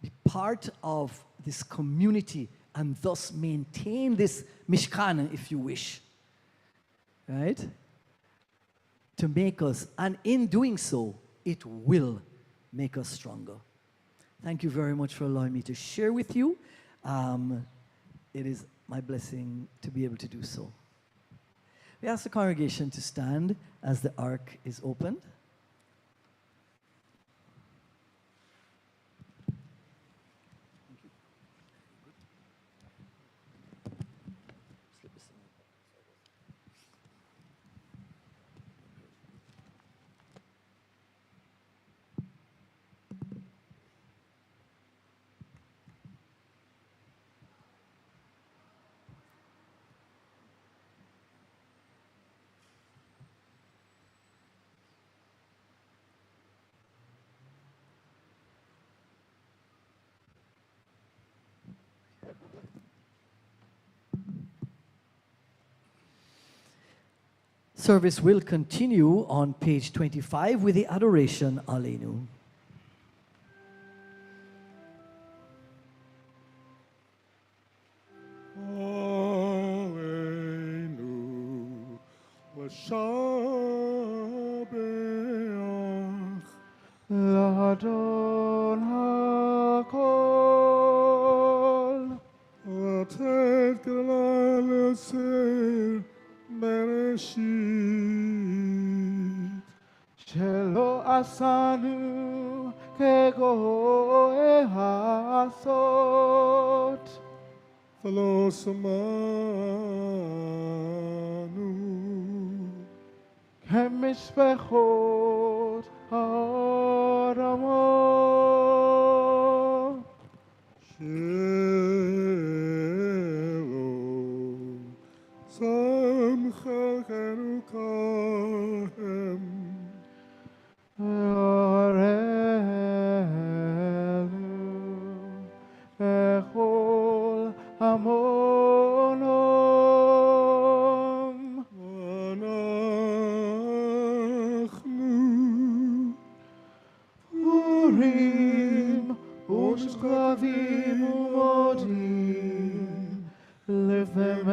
be part of this community and thus maintain this mishkan, if you wish, right? To make us, and in doing so, it will make us stronger. Thank you very much for allowing me to share with you. It is my blessing to be able to do so. We ask the congregation to stand as the ark is opened. service will continue on page 25 with the Adoration Aleinu. Aleinu l'shabeach l'Adon HaKol l'tet g'la l'Yosef Bereshit שלא עשנו כגוי העשות ולא שמענו כמשפחות האדמות שלא שמחנו כהם Echol Hamonom Anachnu Urim Ushkavim Umodim Lifnei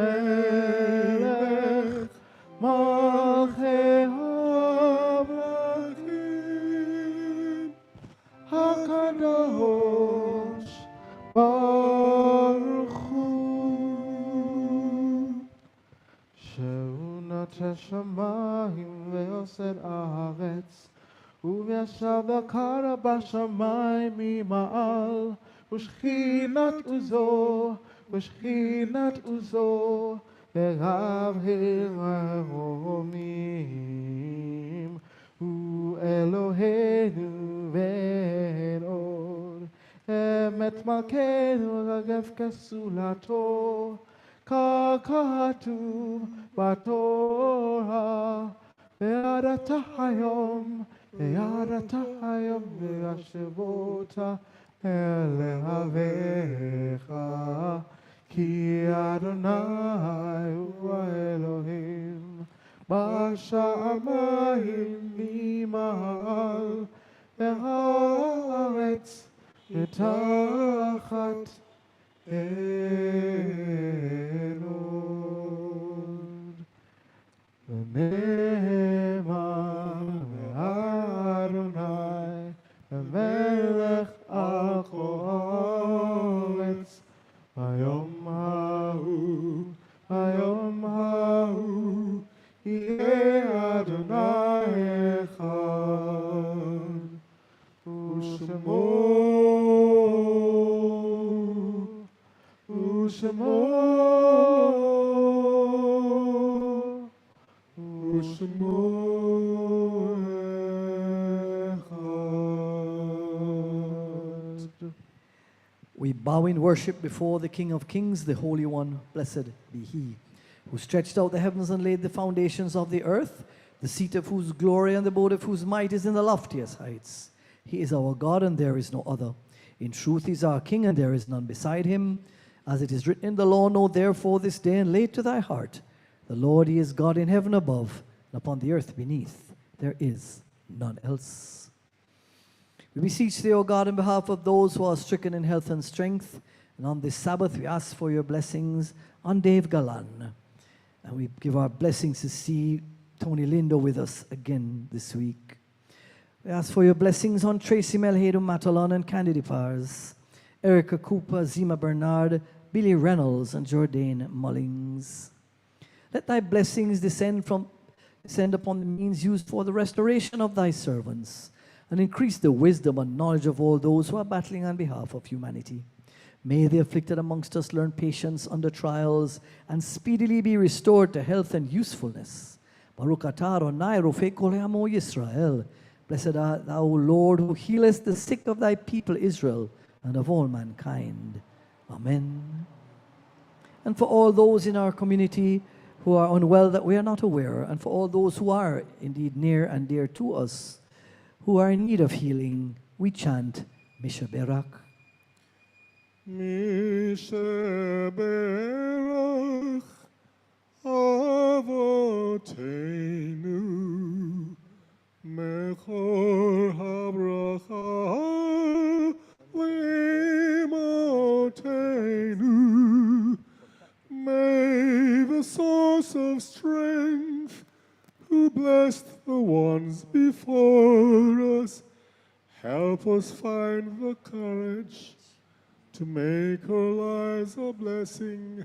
Melech Malchei HaMelechim HaKadosh Baruch Hu שהוא נוטה שמיים ויוסד הארץ וישב וקרא בשמיים ממעל ושכינת עוזו ורב הרוממים הוא אלוהינו ואין עוד אמת מלכנו רגב כסולתו ככתוב בתורה וידעת היום וישבות אל אביך כי אדוני הוא האלוהים בשמיים ממעל והארץ ותחת אלון ונאמר ואדוני המלך על כל הארץ היום ההוא יהיה אדוני אחד ושמו אחד. We bow in worship before the King of Kings, the Holy One, blessed be He, who stretched out the heavens and laid the foundations of the earth, the seat of whose glory and the abode of whose might is in the loftiest heights. He is our God and there is no other. In truth he is our King and there is none beside him. As it is written in the law, know therefore this day and lay it to thy heart. The Lord, he is God in heaven above and upon the earth beneath. There is none else. We beseech thee, O God, on behalf of those who are stricken in health and strength, and on this Sabbath we ask for your blessings on Dave Galan. And we give our blessings to see Tony Lindo with us again this week. We ask for your blessings on Tracy Melhedo Matalon and Candy Pars, Erica Cooper, Zima Bernard, Billy Reynolds, and Jordan Mullings. Let thy blessings descend upon the means used for the restoration of thy servants, and increase the wisdom and knowledge of all those who are battling on behalf of humanity. May the afflicted amongst us learn patience under trials and speedily be restored to health and usefulness. Baruch atah Adonai rofei kol ha'amo Yisrael. Blessed art thou, Lord, who healest the sick of thy people Israel and of all mankind. Amen. And for all those in our community who are unwell that we are not aware, and for all those who are indeed near and dear to us, who are in need of healing, we chant Mishaberak. Mishaberak Avoteinu source of strength, who blessed the ones before us, help us find the courage to make our lives a blessing,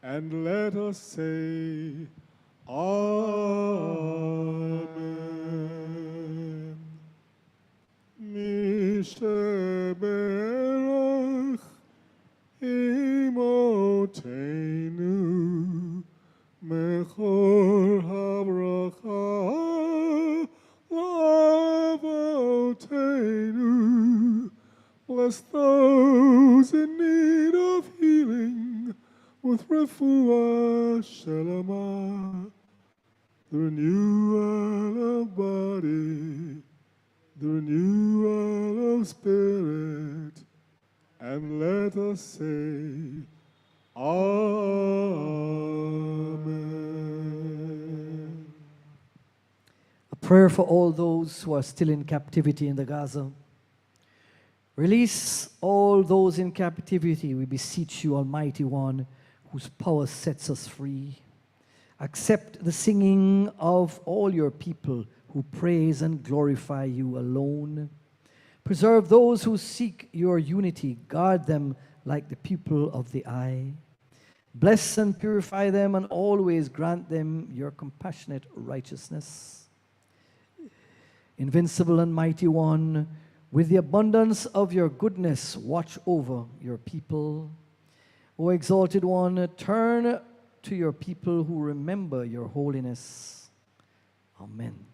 and let us say, Amen. Misheberach Imotenu Mechor Havracha Lavotenu. Bless those in need of healing with refuah shelama, the renewal of body, the renewal of spirit, and let us say, Amen. A prayer for all those who are still in captivity in the Gaza. Release all those in captivity, we beseech you, Almighty One, whose power sets us free. Accept the singing of all your people who praise and glorify you alone. Preserve those who seek your unity. Guard them like the pupil of the eye. Bless and purify them, and always grant them your compassionate righteousness. Invincible and mighty one, with the abundance of your goodness, watch over your people. O exalted one, turn to your people who remember your holiness. Amen.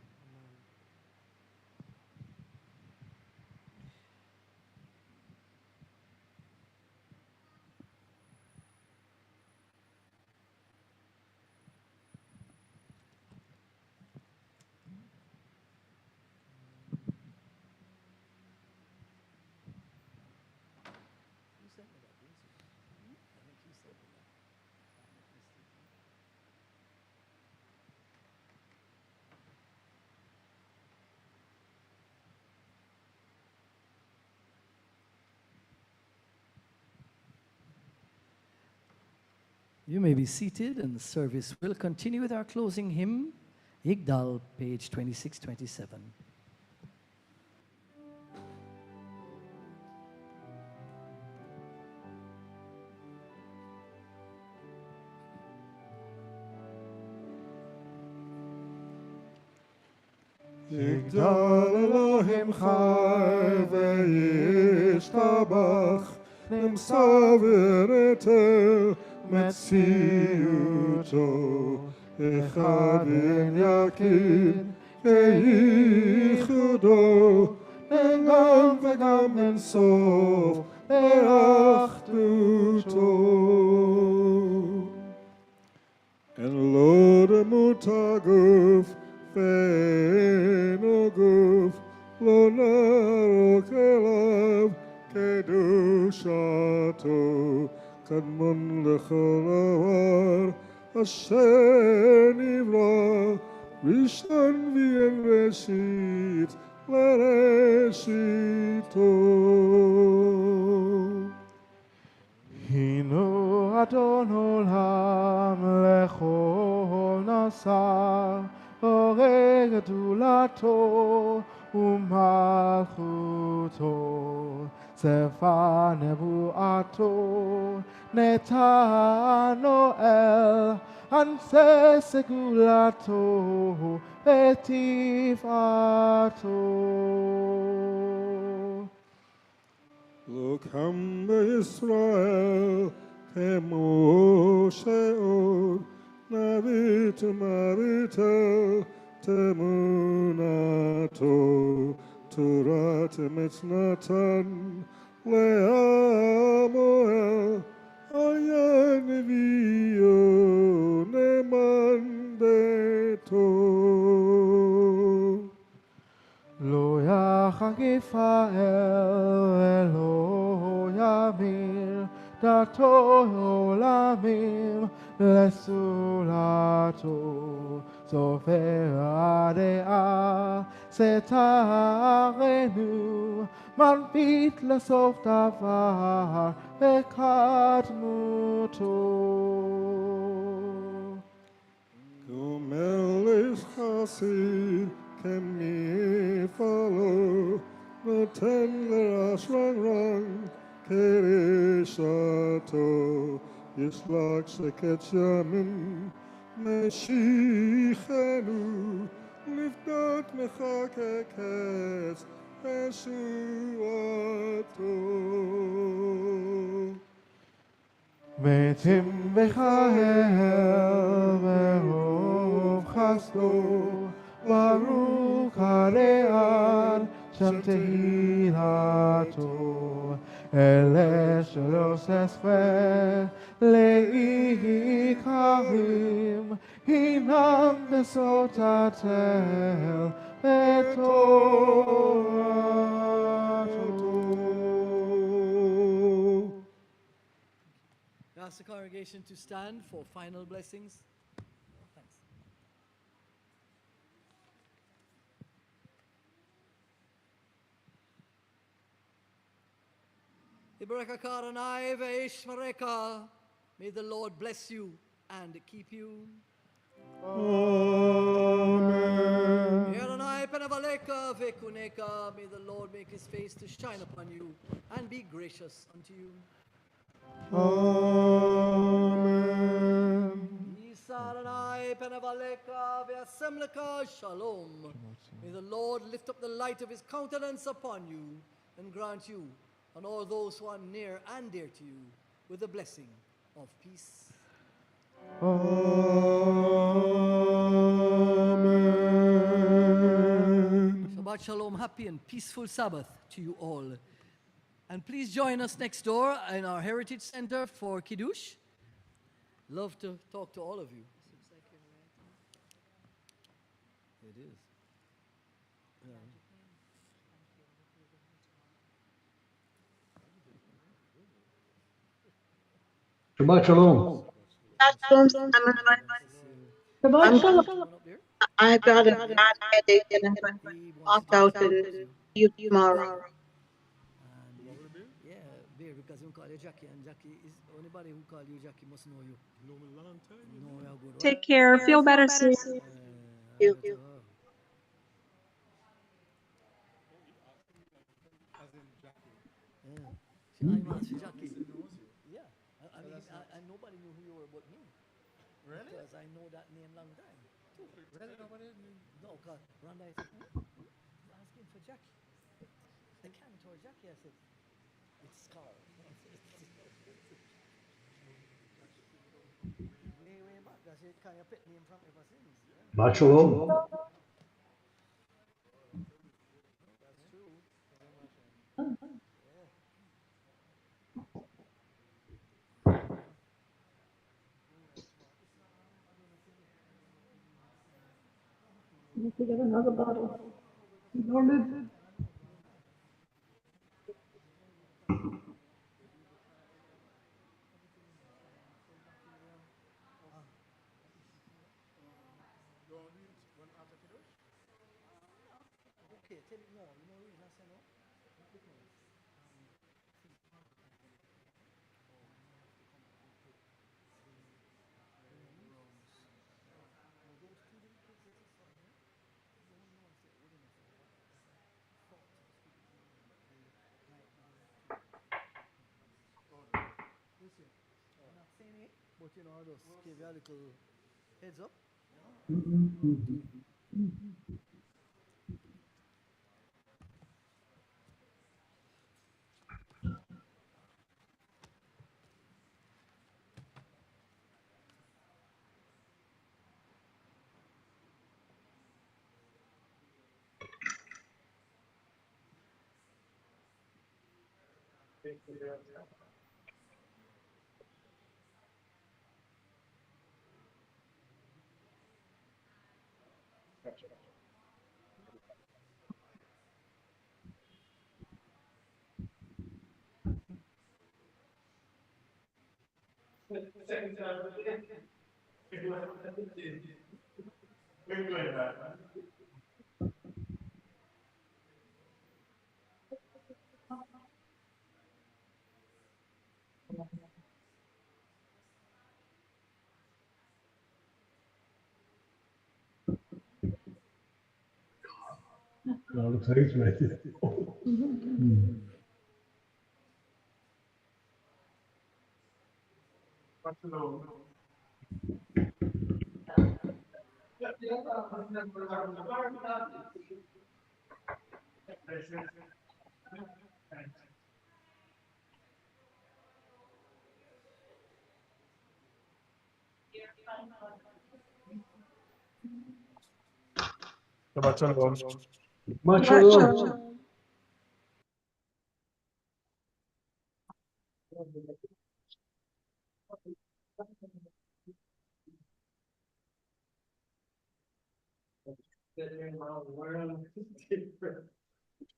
You may be seated, and the service will continue with our closing hymn, Yigdal, page 2627. Yigdal Elohim chai ve'yishtabach, nimsaver etel metziuto, echad en yakid keichudo, en gam v'gam en sof be'achduto. En lo demut haguf ve'eno guf, lo narok elav kedushato, kadmon lechol avar asher nivra, rishon v'en reshit l'reshito. Hinu Adon Olam lechol nasa, oreg gedulato umalchuto, sefa nebuato, netano el, anse segulato, etifato. Lo kam Yisrael kemo she'od, navit umavitel temunato, Torah temetznatan le'amoel, ayan neviyo neman beto. Lo yachagif el lo yamir, dato olamim lesulato, sofer adea setarenu, manbit lesof davar bekadmuto. seed can me follow, no tender as rang kereshato, yislak sheket yamin, meshichenu, livdot mechakekes, Yeshuato. Metim b'chael ve'ov chasdo, Baruch Hare'ad Shem Tehilatu, Ele Shelo Sesfer Le'ikarim, Hinam Besotatel Betoratu. Ask the congregation to stand for final blessings. Thanks. Ibaraka Karanai Veishmareka. May the Lord bless you and keep you. Amen. Yaranai Penavaleka Vekuneka. May the Lord make his face to shine upon you and be gracious unto you. Amen. Isaranai Penavaleka Veasemleka Shalom. May the Lord lift up the light of his countenance upon you and grant you and all those who are near and dear to you with the blessing of peace. Amen. Shabbat Shalom, happy and peaceful Sabbath to you all. And please join us next door in our Heritage Center for Kiddush. Love to talk to all of you. It is. Shabbat Shalom. Shalom, I'm Someone up there? I've got a bad headache and I'm going to He wants walk to out talk and to you. see you tomorrow. And yeah, beer, because you call you Jackie, and Jackie is anybody who call you Jackie must know you. Know me long time. Know you good. Take care. Feel better soon. You. Yeah. I'm asking Jackie. Yeah. I mean, and nobody knew who you were but me. Really? Because I know that name long time. Too. Really? Nobody knew? No, because Randa, I said, asking for Jackie. I can't tell Jackie. I said, it's Carl. Way back. That's it. Kind of pet name from ever since. Yeah. Shabbat Shalom. That's true. To get another bottle. Okay, tell me no. You know the reason I say no? I'm not saying it, but you know, I just give you a little heads up. Nou, dat heeft mee. Shabbat shalom. Maar shalom.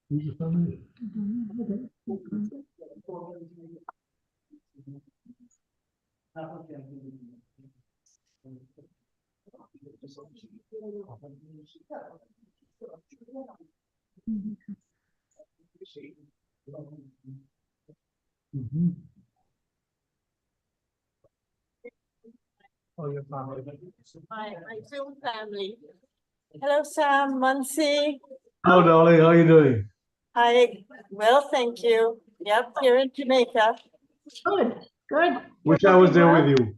Hoe is het dan nu? My Zoom family. Hello, Sam, Muncie. Hello, darling. How are you doing? Hi. Well, thank you. Yep, here in Jamaica. Good, good. Wish I was there with you.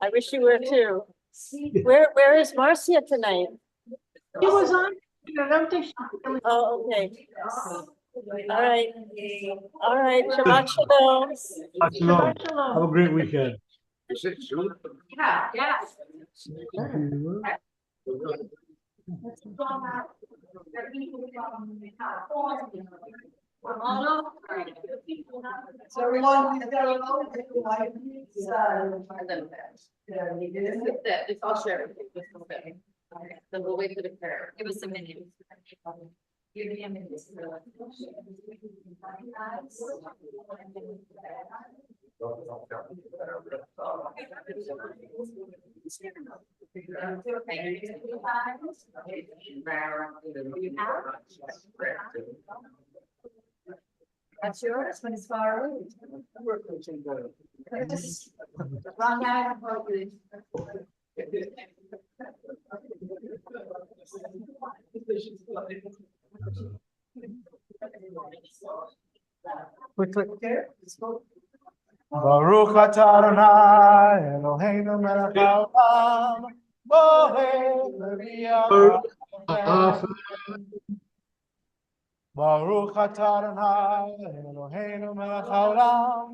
I wish you were too. Where is Marcia tonight? She was on, I don't think she. Oh, okay. All right. All right. Shabbat shalom. Shalom. Have a great weekend. Yeah, yeah. So everyone, I'll share it. Then we'll wait for the prayer. Give us a minute. Give me a minute. That's yours when it's far away. Just wrong guy. Baruch atah Adonai Eloheinu melech haolam borei leviah. Baruch atah Adonai Eloheinu melech haolam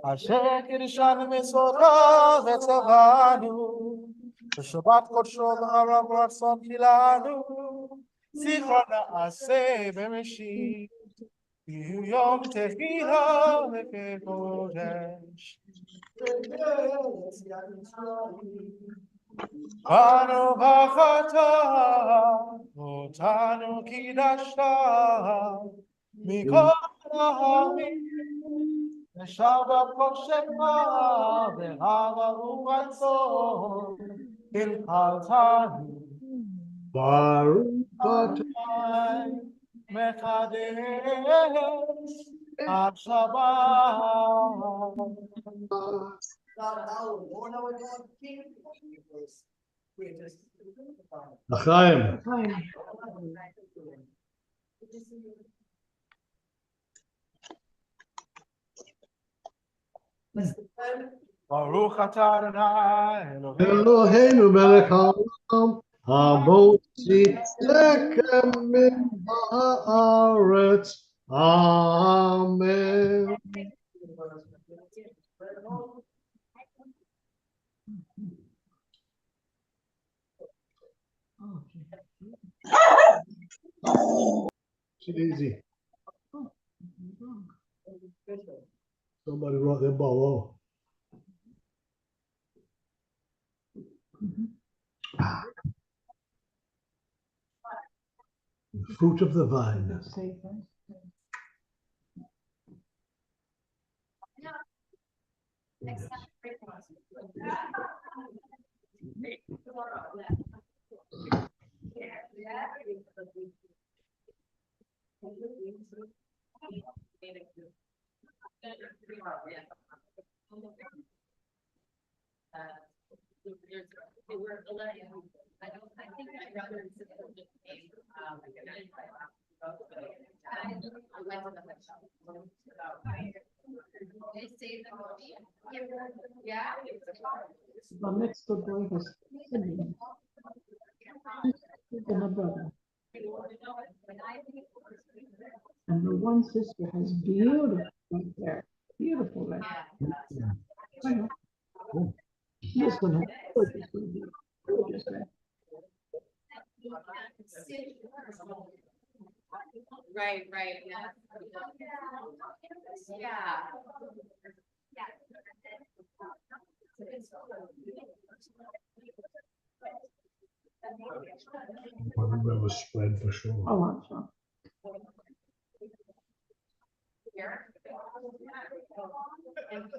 asher kiddushanu mitzvoto v'tzavanu v'shabbat kodsho v'harav ratzon kilanu zichron na'aseh b'meshit yom tefilah v'kekodesh. Banu v'chata otanu kidashta mikol ha'amim v'shabbat kodshema v'hava u'ratzon hilchaltanu Baruch Adonai mekadesh HaShabbat. L'chaim. Baruch atah Adonai Eloheinu Eloheinu melech haolam hamotzi lechem min haaretz. Amen. It's easy. Somebody wrote their ball. The fruit of the vine. Yes. think my brother and sister just came, I went to the hotel. They saved the movie. Yeah. My next door boy has siblings. He's my brother. And the one sister has beautiful hair, beautiful hair. I know. This one has gorgeous, gorgeous hair. Right, yeah. Yeah. I remember spread for sure. Oh, I'm sure. I look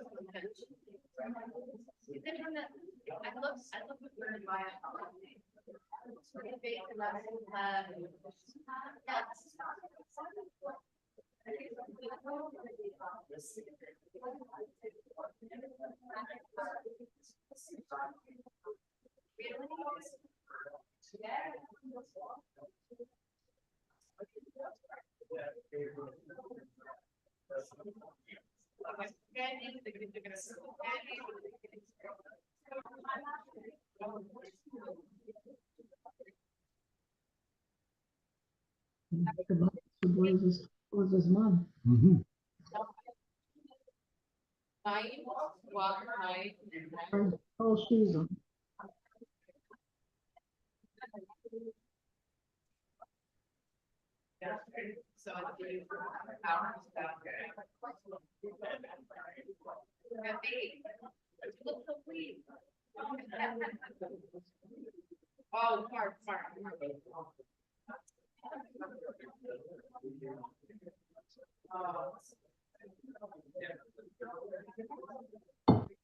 where to buy The boy was his mom. Mm-hmm. Oh, she's on. So oh, far.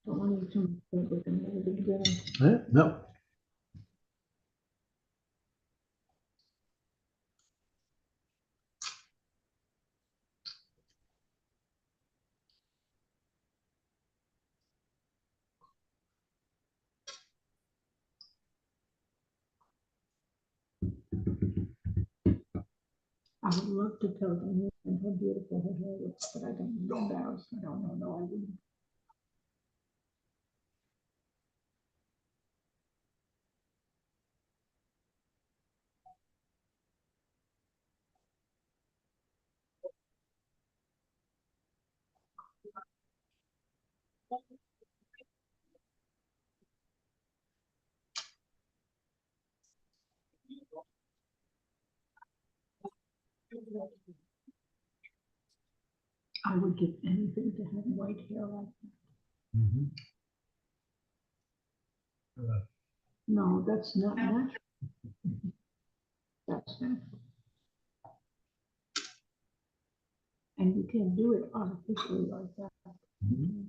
Don't want to think we can never be together. No. I would love to tell them and how beautiful her hair looks, but I don't know. Embarrassed. I don't know. No, I wouldn't. I would give anything to have white hair like that. Mm-hmm. No, that's not natural. That's natural. And you can't do it artificially like that. Mm-hmm.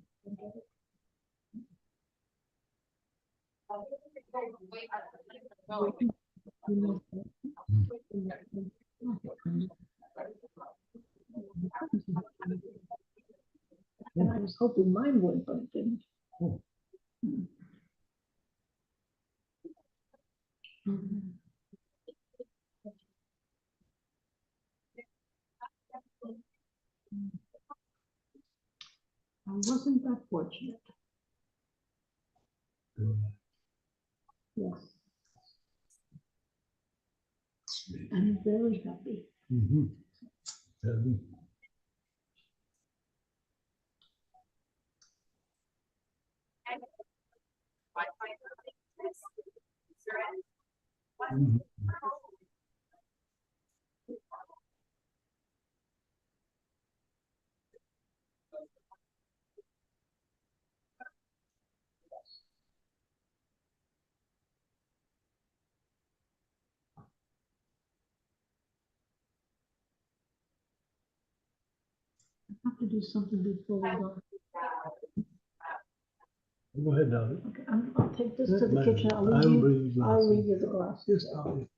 And I was hoping mine would, but it didn't. Oh. Mhm. I wasn't that fortunate. Yes. I'm very happy. Mm-hmm. Mm-hmm. I have to do something before we go. Go ahead, darling. Okay, I'll take this to the Man, kitchen. I'll I'll leave bring you, you I'll glasses. leave you the glasses. Yes, darling.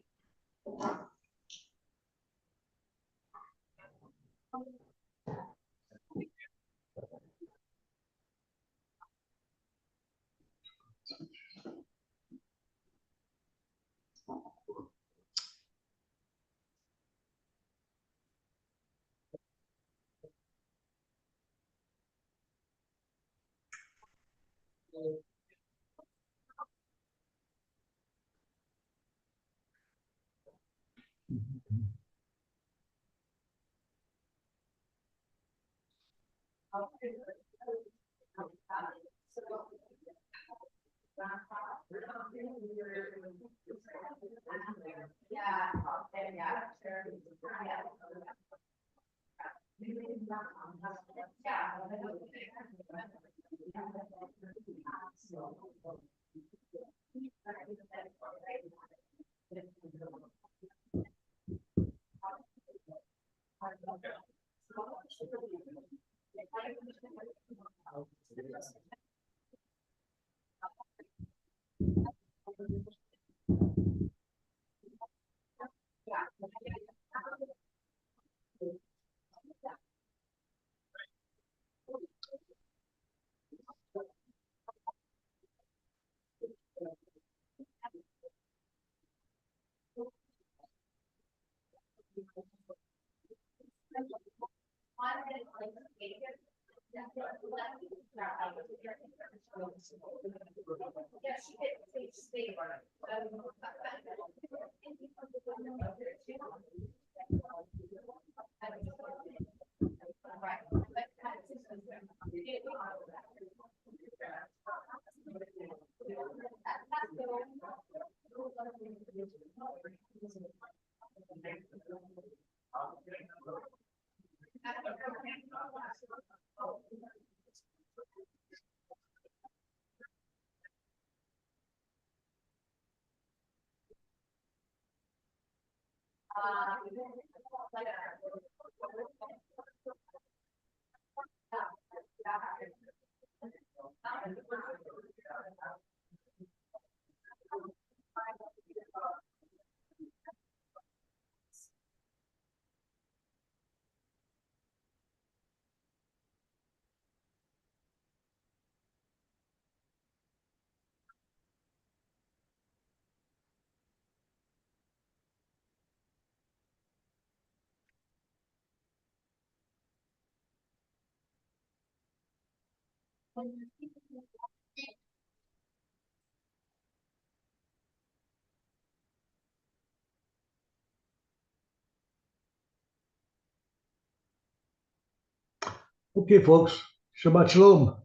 Okay, folks. Shabbat Shalom.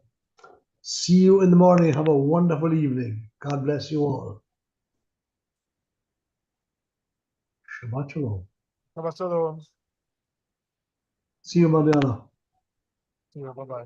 See you in the morning. Have a wonderful evening. God bless you all. Shabbat Shalom. Shabbat shalom. See you, Mariana. Yeah, bye-bye.